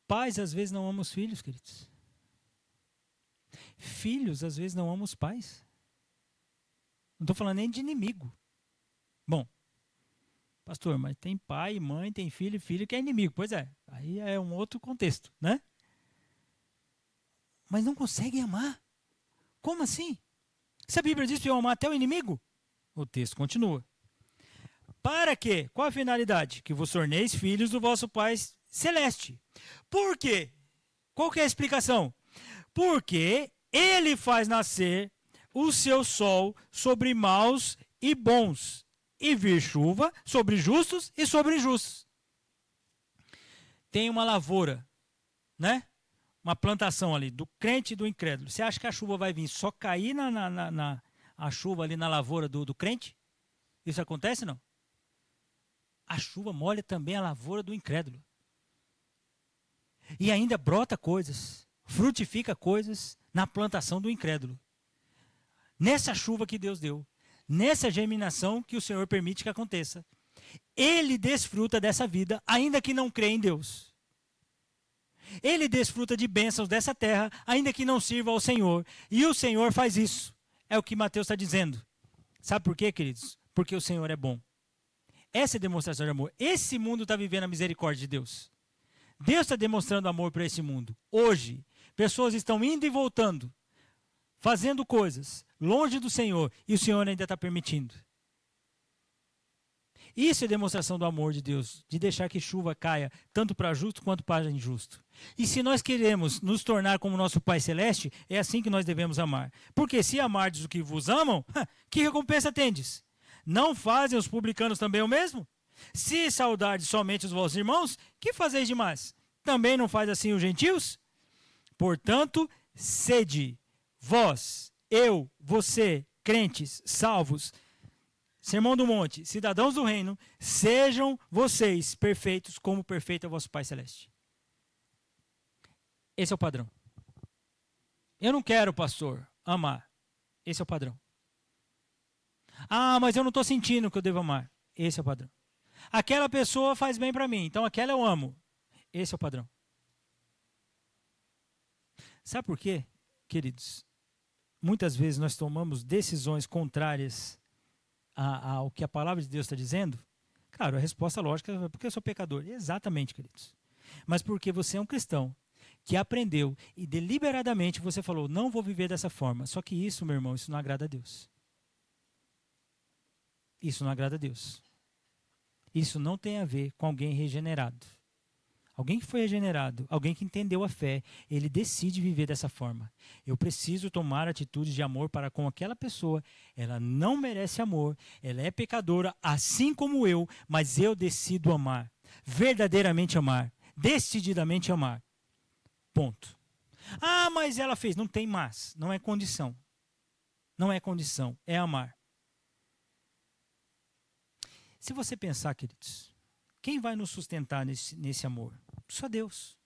Pais, às vezes, não amam os filhos, queridos. Filhos, às vezes, não amam os pais. Não estou falando nem de inimigo. Bom, pastor, mas tem pai, mãe, tem filho, filho que é inimigo. Pois é, aí é um outro contexto, né? Mas não conseguem amar. Como assim? Se a Bíblia diz para eu amar até o inimigo, o texto continua. Para quê? Qual a finalidade? Que vos torneis filhos do vosso Pai Celeste. Por quê? Qual que é a explicação? Porque ele faz nascer o seu sol sobre maus e bons, e vir chuva sobre justos e sobre injustos. Tem uma lavoura, né? Uma plantação ali, do crente e do incrédulo. Você acha que a chuva vai vir só cair a chuva ali na lavoura do crente? Isso acontece, não? A chuva molha também a lavoura do incrédulo. E ainda brota coisas, frutifica coisas na plantação do incrédulo. Nessa chuva que Deus deu, nessa germinação que o Senhor permite que aconteça, ele desfruta dessa vida, ainda que não crê em Deus. Ele desfruta de bênçãos dessa terra, ainda que não sirva ao Senhor. E o Senhor faz isso. É o que Mateus está dizendo. Sabe por quê, queridos? Porque o Senhor é bom. Essa é a demonstração de amor. Esse mundo está vivendo a misericórdia de Deus. Deus está demonstrando amor para esse mundo. Hoje, pessoas estão indo e voltando, fazendo coisas longe do Senhor, e o Senhor ainda está permitindo. Isso é demonstração do amor de Deus, de deixar que chuva caia, tanto para justo quanto para injusto. E se nós queremos nos tornar como nosso Pai Celeste, é assim que nós devemos amar. Porque se amardes o que vos amam, que recompensa tendes? Não fazem os publicanos também o mesmo? Se saudardes somente os vossos irmãos, que fazeis demais? Também não faz assim os gentios? Portanto, sede, vós, eu, você, crentes, salvos, Sermão do Monte, cidadãos do reino, sejam vocês perfeitos como perfeito é o vosso Pai Celeste. Esse é o padrão. Eu não quero, pastor, amar. Esse é o padrão. Ah, mas eu não estou sentindo que eu devo amar. Esse é o padrão. Aquela pessoa faz bem para mim, então aquela eu amo. Esse é o padrão. Sabe por quê, queridos? Muitas vezes nós tomamos decisões contrárias ao que a palavra de Deus está dizendo. Claro, a resposta lógica é porque eu sou pecador. Exatamente, queridos. Mas porque você é um cristão que aprendeu e deliberadamente você falou, não vou viver dessa forma. Só que isso, meu irmão, isso não agrada a Deus. Isso não agrada a Deus. Isso não tem a ver com alguém regenerado. Alguém que foi regenerado, alguém que entendeu a fé, ele decide viver dessa forma. Eu preciso tomar atitudes de amor para com aquela pessoa. Ela não merece amor, ela é pecadora, assim como eu, mas eu decido amar. Verdadeiramente amar. Decididamente amar. Ponto. Ah, mas ela fez. Não tem mas. Não é condição. Não é condição. É amar. Se você pensar, queridos, quem vai nos sustentar nesse amor? Só Deus.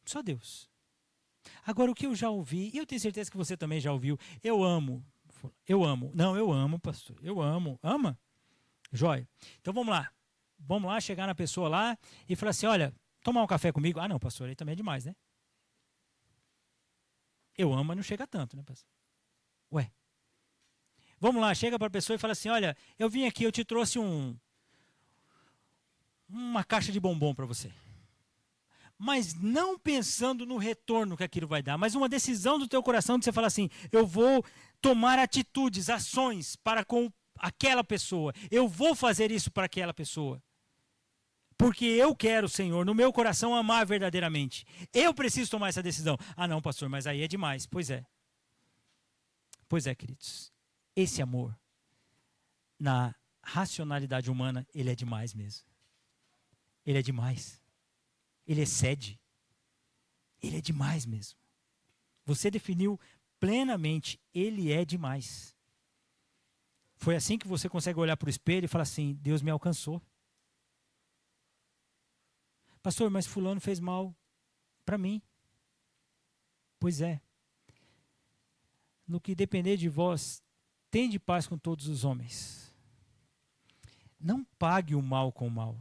Só Deus. Agora, o que eu já ouvi, e eu tenho certeza que você também já ouviu, eu amo. Eu amo. Não, eu amo, pastor. Eu amo. Ama? Jóia. Então vamos lá. Vamos lá, chegar na pessoa lá e falar assim, olha, tomar um café comigo? Ah, não, pastor, aí também é demais, né? Eu amo, mas não chega tanto, né, pastor? Ué. Vamos lá, chega para a pessoa e fala assim, olha, eu vim aqui, eu te trouxe uma caixa de bombom para você. Mas não pensando no retorno que aquilo vai dar, mas uma decisão do teu coração de você falar assim, eu vou tomar atitudes, ações para com aquela pessoa. Eu vou fazer isso para aquela pessoa. Porque eu quero, Senhor, no meu coração amar verdadeiramente. Eu preciso tomar essa decisão. Ah, não, pastor, mas aí é demais. Pois é. Pois é, queridos. Esse amor, na racionalidade humana, ele é demais mesmo. Ele é demais. Ele excede. Ele é demais mesmo. Você definiu plenamente, ele é demais. Foi assim que você consegue olhar para o espelho e falar assim, Deus me alcançou. Pastor, mas fulano fez mal para mim. Pois é. No que depender de vós, tende paz com todos os homens. Não pague o mal com o mal.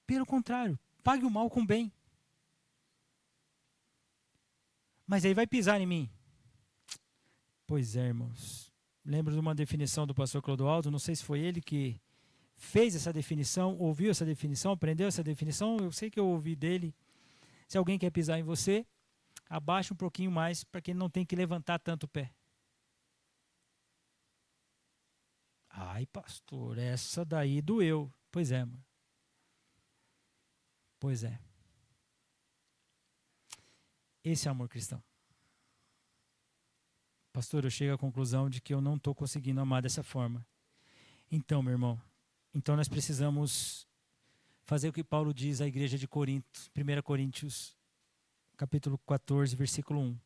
Pelo contrário, pague o mal com o bem. Mas aí vai pisar em mim. Pois é, irmãos. lembro de uma definição do pastor Clodoaldo, não sei se foi ele que fez essa definição, ouviu essa definição, aprendeu essa definição, eu sei que eu ouvi dele. Se alguém quer pisar em você, abaixa um pouquinho mais para que ele não tenha que levantar tanto o pé. Ai, pastor, essa daí doeu. Pois é, amor. Pois é. Esse é amor cristão. Pastor, eu chego à conclusão de que eu não estou conseguindo amar dessa forma. Então, meu irmão, então nós precisamos fazer o que Paulo diz à igreja de Corinto, 1 Coríntios, capítulo 14, versículo 1.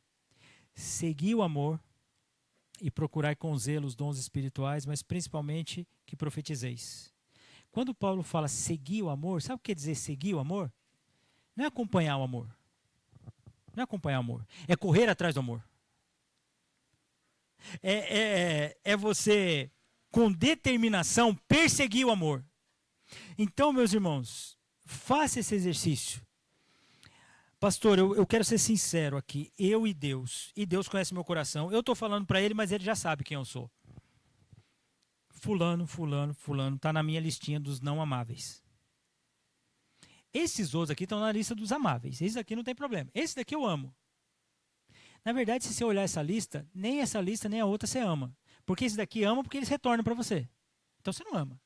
Segui o amor e procurai com zelo os dons espirituais, mas principalmente que profetizeis. Quando Paulo fala seguir o amor, sabe o que quer dizer seguir o amor? Não é acompanhar o amor. Não é acompanhar o amor. É correr atrás do amor. É você, com determinação, perseguir o amor. Então, meus irmãos, faça esse exercício. Pastor, eu quero ser sincero aqui. Eu e Deus conhece meu coração. Eu estou falando para ele, mas ele já sabe quem eu sou. Fulano, está na minha listinha dos não amáveis. Esses outros aqui estão na lista dos amáveis. Esse aqui não tem problema. Esse daqui eu amo. Na verdade, se você olhar essa lista, nem a outra você ama. Porque esse daqui ama porque eles retornam para você. Então você não ama.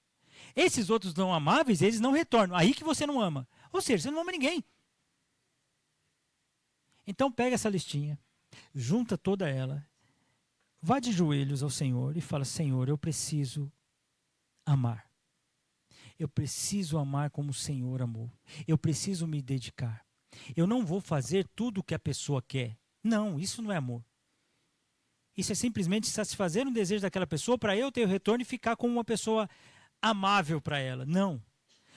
Esses outros não amáveis, eles não retornam. Aí que você não ama. Ou seja, você não ama ninguém. Então pega essa listinha, junta toda ela, vá de joelhos ao Senhor e fala: Senhor, eu preciso amar. Eu preciso amar como o Senhor amou. Eu preciso me dedicar. Eu não vou fazer tudo o que a pessoa quer. Não, isso não é amor. Isso é simplesmente satisfazer um desejo daquela pessoa para eu ter o retorno e ficar como uma pessoa amável para ela. Não.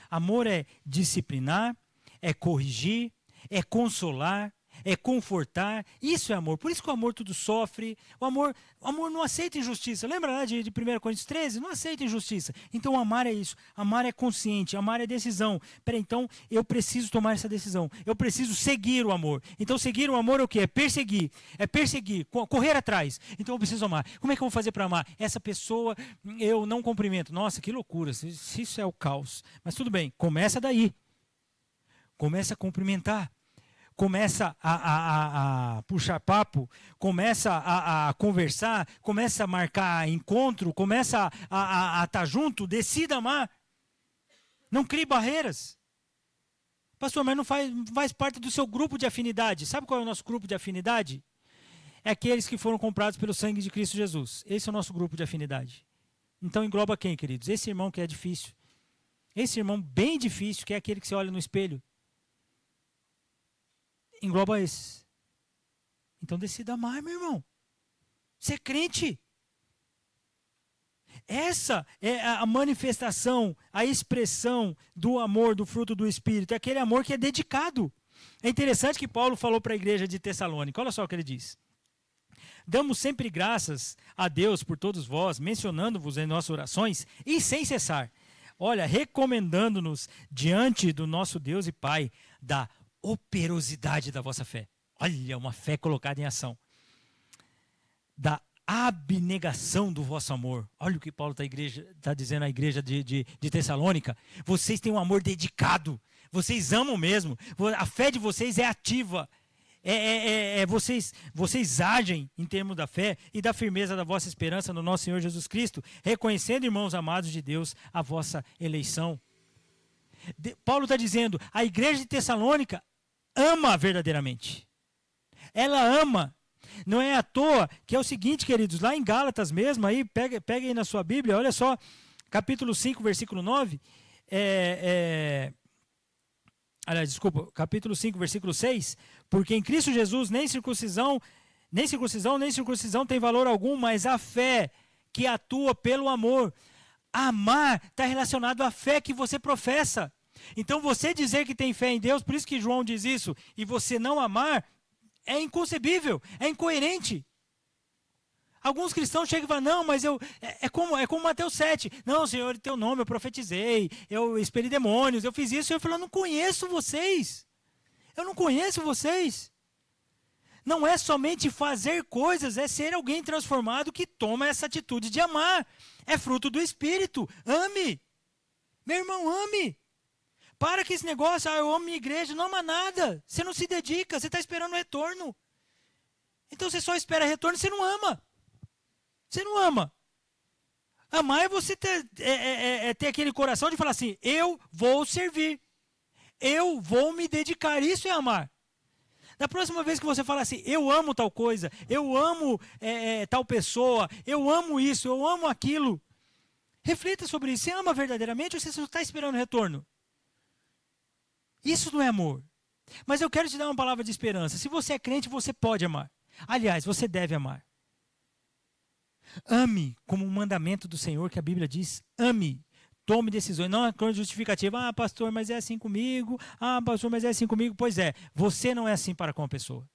Amor é disciplinar, é corrigir, é consolar, é confortar. Isso é amor. Por isso que o amor tudo sofre. O amor não aceita injustiça. Lembra lá de 1 Coríntios 13? Não aceita injustiça. Então amar é isso. Amar é consciente. Amar é decisão. Peraí, então eu preciso tomar essa decisão. Eu preciso seguir o amor. Então seguir o amor é o quê? É perseguir. É perseguir. Correr atrás. Então eu preciso amar. Como é que eu vou fazer para amar? Essa pessoa eu não cumprimento. Nossa, que loucura. Isso é o caos. Mas tudo bem. Começa daí. Começa a cumprimentar. Começa a puxar papo, começa a conversar, começa a marcar encontro, começa a estar junto, decida amar. Não crie barreiras. Pastor, mas não faz parte do seu grupo de afinidade. Sabe qual é o nosso grupo de afinidade? É aqueles que foram comprados pelo sangue de Cristo Jesus. Esse é o nosso grupo de afinidade. Então engloba quem, queridos? Esse irmão que é difícil. Esse irmão bem difícil, que é aquele que você olha no espelho. Engloba esse. Então decida amar, meu irmão. Você é crente. Essa é a manifestação, a expressão do amor, do fruto do Espírito. É aquele amor que é dedicado. É interessante que Paulo falou para a igreja de Tessalônica. Olha só o que ele diz. Damos sempre graças a Deus por todos vós, mencionando-vos em nossas orações e sem cessar. Olha, recomendando-nos diante do nosso Deus e Pai da operosidade da vossa fé. Olha, uma fé colocada em ação. Da abnegação do vosso amor. Olha o que Paulo está dizendo à igreja de Tessalônica. Vocês têm um amor dedicado. Vocês amam mesmo. A fé de vocês é ativa. Vocês agem em termos da fé e da firmeza da vossa esperança no nosso Senhor Jesus Cristo, reconhecendo, irmãos amados de Deus, a vossa eleição. Paulo está dizendo, a igreja de Tessalônica ama verdadeiramente. Ela ama. Não é à toa que é o seguinte, queridos, lá em Gálatas mesmo, aí, pega aí na sua Bíblia, olha só, capítulo 5, versículo 9, capítulo 5, versículo 6, porque em Cristo Jesus nem circuncisão tem valor algum, mas a fé que atua pelo amor. Amar está relacionado à fé que você professa. Então você dizer que tem fé em Deus, por isso que João diz isso, e você não amar, é inconcebível, é incoerente. Alguns cristãos chegam e falam, não, mas é como Mateus 7. Não, Senhor, em teu nome eu profetizei, eu expeli demônios, eu fiz isso. E eu falo, eu não conheço vocês. Eu não conheço vocês. Não é somente fazer coisas, é ser alguém transformado que toma essa atitude de amar. É fruto do Espírito. Ame. Meu irmão, ame. Para com esse negócio, eu amo minha igreja, não ama nada. Você não se dedica, você está esperando retorno. Então você só espera retorno, você não ama. Você não ama. Amar é você ter aquele coração de falar assim, eu vou servir. Eu vou me dedicar, isso é amar. Da próxima vez que você falar assim, eu amo tal coisa, eu amo tal pessoa, eu amo isso, eu amo aquilo. Reflita sobre isso. Você ama verdadeiramente ou você só está esperando retorno? Isso não é amor. Mas eu quero te dar uma palavra de esperança. Se você é crente, você pode amar. Aliás, você deve amar. Ame como um mandamento do Senhor que a Bíblia diz. Ame. Tome decisões. Não é com justificativa. Ah, pastor, mas é assim comigo. Ah, pastor, mas é assim comigo. Pois é, você não é assim para com a pessoa.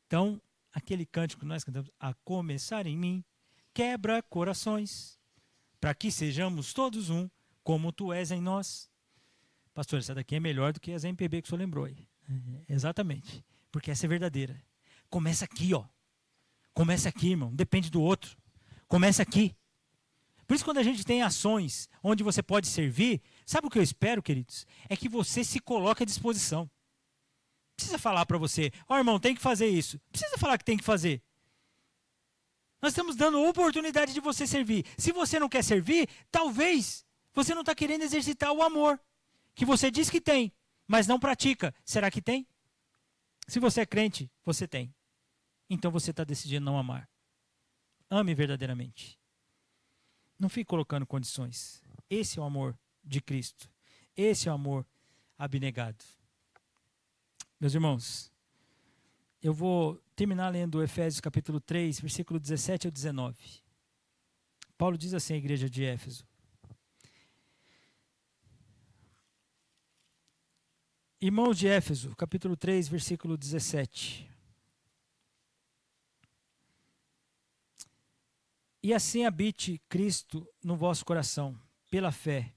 Então, aquele cântico que nós cantamos, a começar em mim, quebra corações, para que sejamos todos um, como tu és em nós. Pastor, essa daqui é melhor do que as MPB que o senhor lembrou aí. Exatamente. Porque essa é verdadeira. Começa aqui, ó. Começa aqui, irmão. Depende do outro. Começa aqui. Por isso, quando a gente tem ações onde você pode servir, sabe o que eu espero, queridos? É que você se coloque à disposição. Não precisa falar para você, ó, irmão, tem que fazer isso. Não precisa falar que tem que fazer. Nós estamos dando oportunidade de você servir. Se você não quer servir, talvez você não está querendo exercitar o amor que você diz que tem, mas não pratica. Será que tem? Se você é crente, você tem. Então você está decidindo não amar. Ame verdadeiramente. Não fique colocando condições. Esse é o amor de Cristo. Esse é o amor abnegado. Meus irmãos, eu vou terminar lendo Efésios capítulo 3, versículo 17 ao 19. Paulo diz assim à igreja de Éfeso. Irmãos de Éfeso, capítulo 3, versículo 17. E assim habite Cristo no vosso coração, pela fé,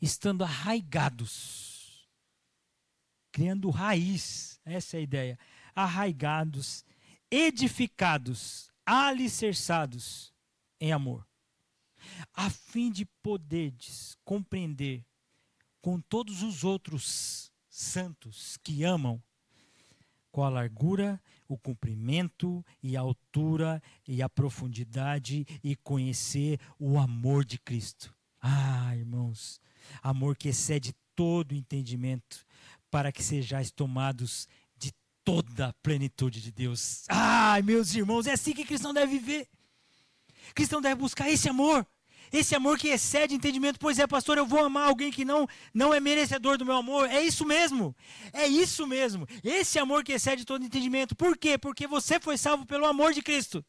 estando arraigados, criando raiz, essa é a ideia, arraigados, edificados, alicerçados em amor, a fim de poderdes compreender com todos os outros santos que amam, qual a largura, o comprimento e a altura e a profundidade e conhecer o amor de Cristo. Ah, irmãos, amor que excede todo entendimento, para que sejais tomados de toda a plenitude de Deus. Ah, meus irmãos, é assim que cristão deve viver. Cristão deve buscar esse amor. Esse amor que excede entendimento. Pois é, pastor, eu vou amar alguém que não é merecedor do meu amor. É isso mesmo. É isso mesmo. Esse amor que excede todo entendimento. Por quê? Porque você foi salvo pelo amor de Cristo.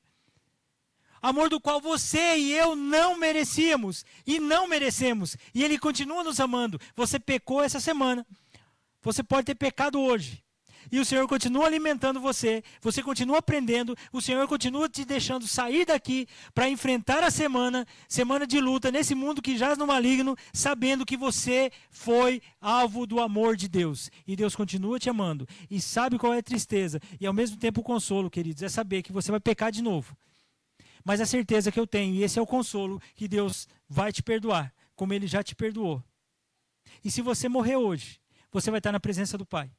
Amor do qual você e eu não merecíamos e não merecemos. E Ele continua nos amando. Você pecou essa semana. Você pode ter pecado hoje. E o Senhor continua alimentando você, você continua aprendendo, o Senhor continua te deixando sair daqui para enfrentar a semana de luta nesse mundo que jaz no maligno, sabendo que você foi alvo do amor de Deus. E Deus continua te amando. E sabe qual é a tristeza e ao mesmo tempo o consolo, queridos, é saber que você vai pecar de novo. Mas a certeza que eu tenho, e esse é o consolo, que Deus vai te perdoar, como Ele já te perdoou. E se você morrer hoje, você vai estar na presença do Pai.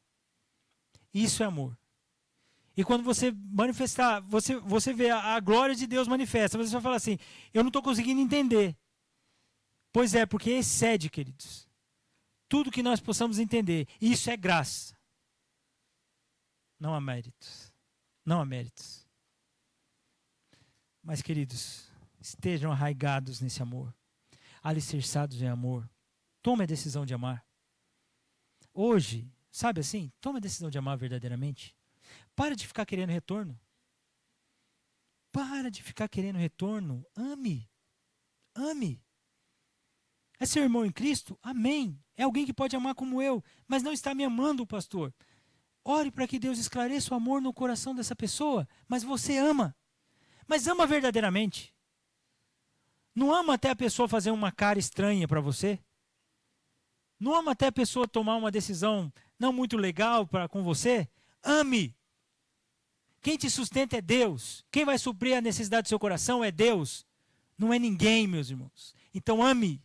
Isso é amor. E quando você manifestar, você vê a glória de Deus manifesta, você vai falar assim, eu não estou conseguindo entender. Pois é, porque excede, queridos. Tudo que nós possamos entender. E isso é graça. Não há méritos. Não há méritos. Mas, queridos, estejam arraigados nesse amor. Alicerçados em amor. Tome a decisão de amar. Hoje, sabe assim? Toma a decisão de amar verdadeiramente. Para de ficar querendo retorno. Para de ficar querendo retorno. Ame. Ame. É seu irmão em Cristo? Amém. É alguém que pode amar como eu, mas não está me amando, pastor. Ore para que Deus esclareça o amor no coração dessa pessoa. Mas você ama. Mas ama verdadeiramente. Não ama até a pessoa fazer uma cara estranha para você. Não ama até a pessoa tomar uma decisão não muito legal com você. Ame. Quem te sustenta é Deus. Quem vai suprir a necessidade do seu coração é Deus. Não é ninguém, meus irmãos. Então ame.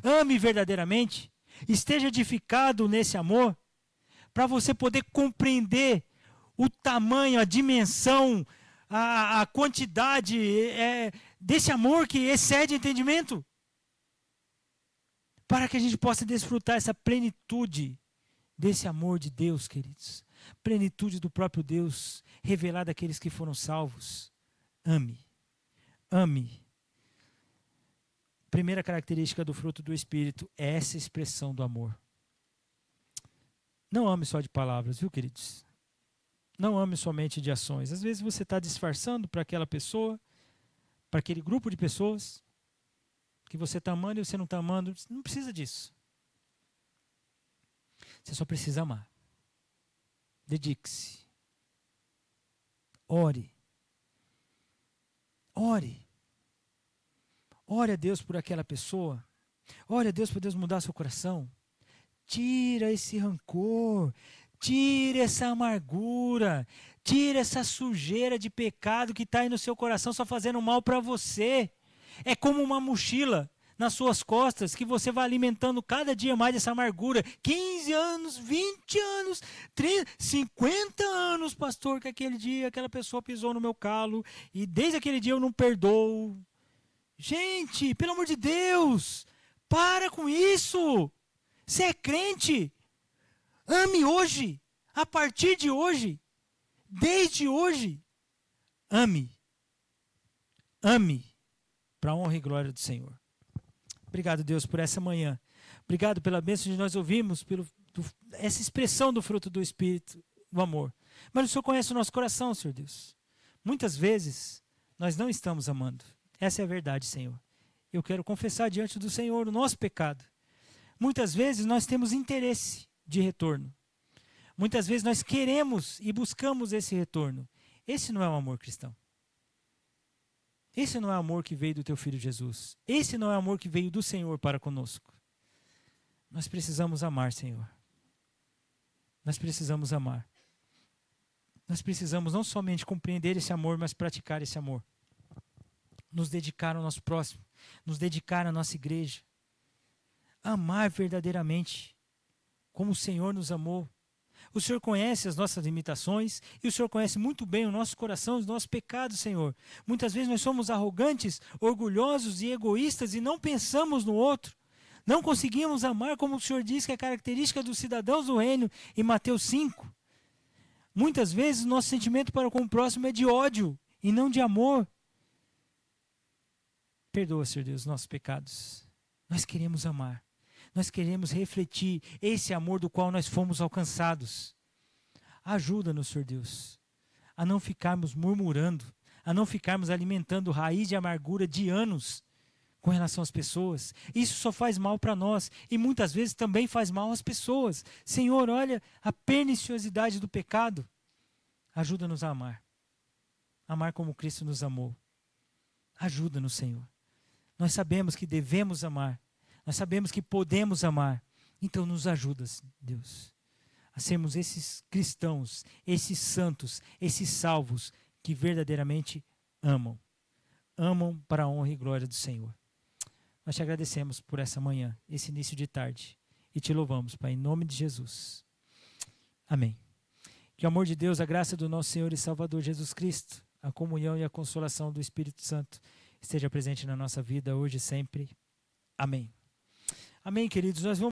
Ame verdadeiramente. Esteja edificado nesse amor, para você poder compreender o tamanho, a dimensão, a quantidade desse amor que excede entendimento. Para que a gente possa desfrutar essa plenitude desse amor de Deus, queridos. Plenitude do próprio Deus, revelada àqueles que foram salvos. Ame. Ame. Primeira característica do fruto do Espírito é essa expressão do amor. Não ame só de palavras, viu, queridos? Não ame somente de ações. Às vezes você está disfarçando para aquela pessoa, para aquele grupo de pessoas, que você está amando e você não está amando. Não precisa disso. Você só precisa amar. Dedique-se. Ore. Ore. Ore a Deus por aquela pessoa. Ore a Deus para Deus mudar seu coração. Tira esse rancor. Tira essa amargura. Tira essa sujeira de pecado que está aí no seu coração só fazendo mal para você. É como uma mochila nas suas costas que você vai alimentando cada dia mais essa amargura. 15 anos, 20 anos, 30, 50 anos, pastor, que aquele dia aquela pessoa pisou no meu calo e desde aquele dia eu não perdoo. Gente, pelo amor de Deus, para com isso. Você é crente. Ame hoje, a partir de hoje, desde hoje. Ame. Ame, para a honra e glória do Senhor. Obrigado, Deus, por essa manhã. Obrigado pela bênção de nós ouvirmos, essa expressão do fruto do Espírito, do amor. Mas o Senhor conhece o nosso coração, Senhor Deus. Muitas vezes, nós não estamos amando. Essa é a verdade, Senhor. Eu quero confessar diante do Senhor o nosso pecado. Muitas vezes, nós temos interesse de retorno. Muitas vezes, nós queremos e buscamos esse retorno. Esse não é o amor cristão. Esse não é o amor que veio do teu Filho Jesus. Esse não é o amor que veio do Senhor para conosco. Nós precisamos amar, Senhor. Nós precisamos amar. Nós precisamos não somente compreender esse amor, mas praticar esse amor. Nos dedicar ao nosso próximo. Nos dedicar à nossa igreja. Amar verdadeiramente, como o Senhor nos amou. O Senhor conhece as nossas limitações e o Senhor conhece muito bem o nosso coração, os nossos pecados, Senhor. Muitas vezes nós somos arrogantes, orgulhosos e egoístas e não pensamos no outro. Não conseguimos amar como o Senhor diz que é característica dos cidadãos do reino em Mateus 5. Muitas vezes o nosso sentimento para com o próximo é de ódio e não de amor. Perdoa, Senhor Deus, nossos pecados. Nós queremos amar. Nós queremos refletir esse amor do qual nós fomos alcançados. Ajuda-nos, Senhor Deus, a não ficarmos murmurando, a não ficarmos alimentando raiz de amargura de anos com relação às pessoas. Isso só faz mal para nós e muitas vezes também faz mal às pessoas. Senhor, olha a perniciosidade do pecado. Ajuda-nos a amar. Amar como Cristo nos amou. Ajuda-nos, Senhor. Nós sabemos que devemos amar. Nós sabemos que podemos amar. Então nos ajuda, Deus, a sermos esses cristãos, esses santos, esses salvos que verdadeiramente amam. Amam para a honra e glória do Senhor. Nós te agradecemos por essa manhã, esse início de tarde. E te louvamos, Pai, em nome de Jesus. Amém. Que o amor de Deus, a graça do nosso Senhor e Salvador Jesus Cristo, a comunhão e a consolação do Espírito Santo esteja presente na nossa vida hoje e sempre. Amém. Amém, queridos. Nós vamos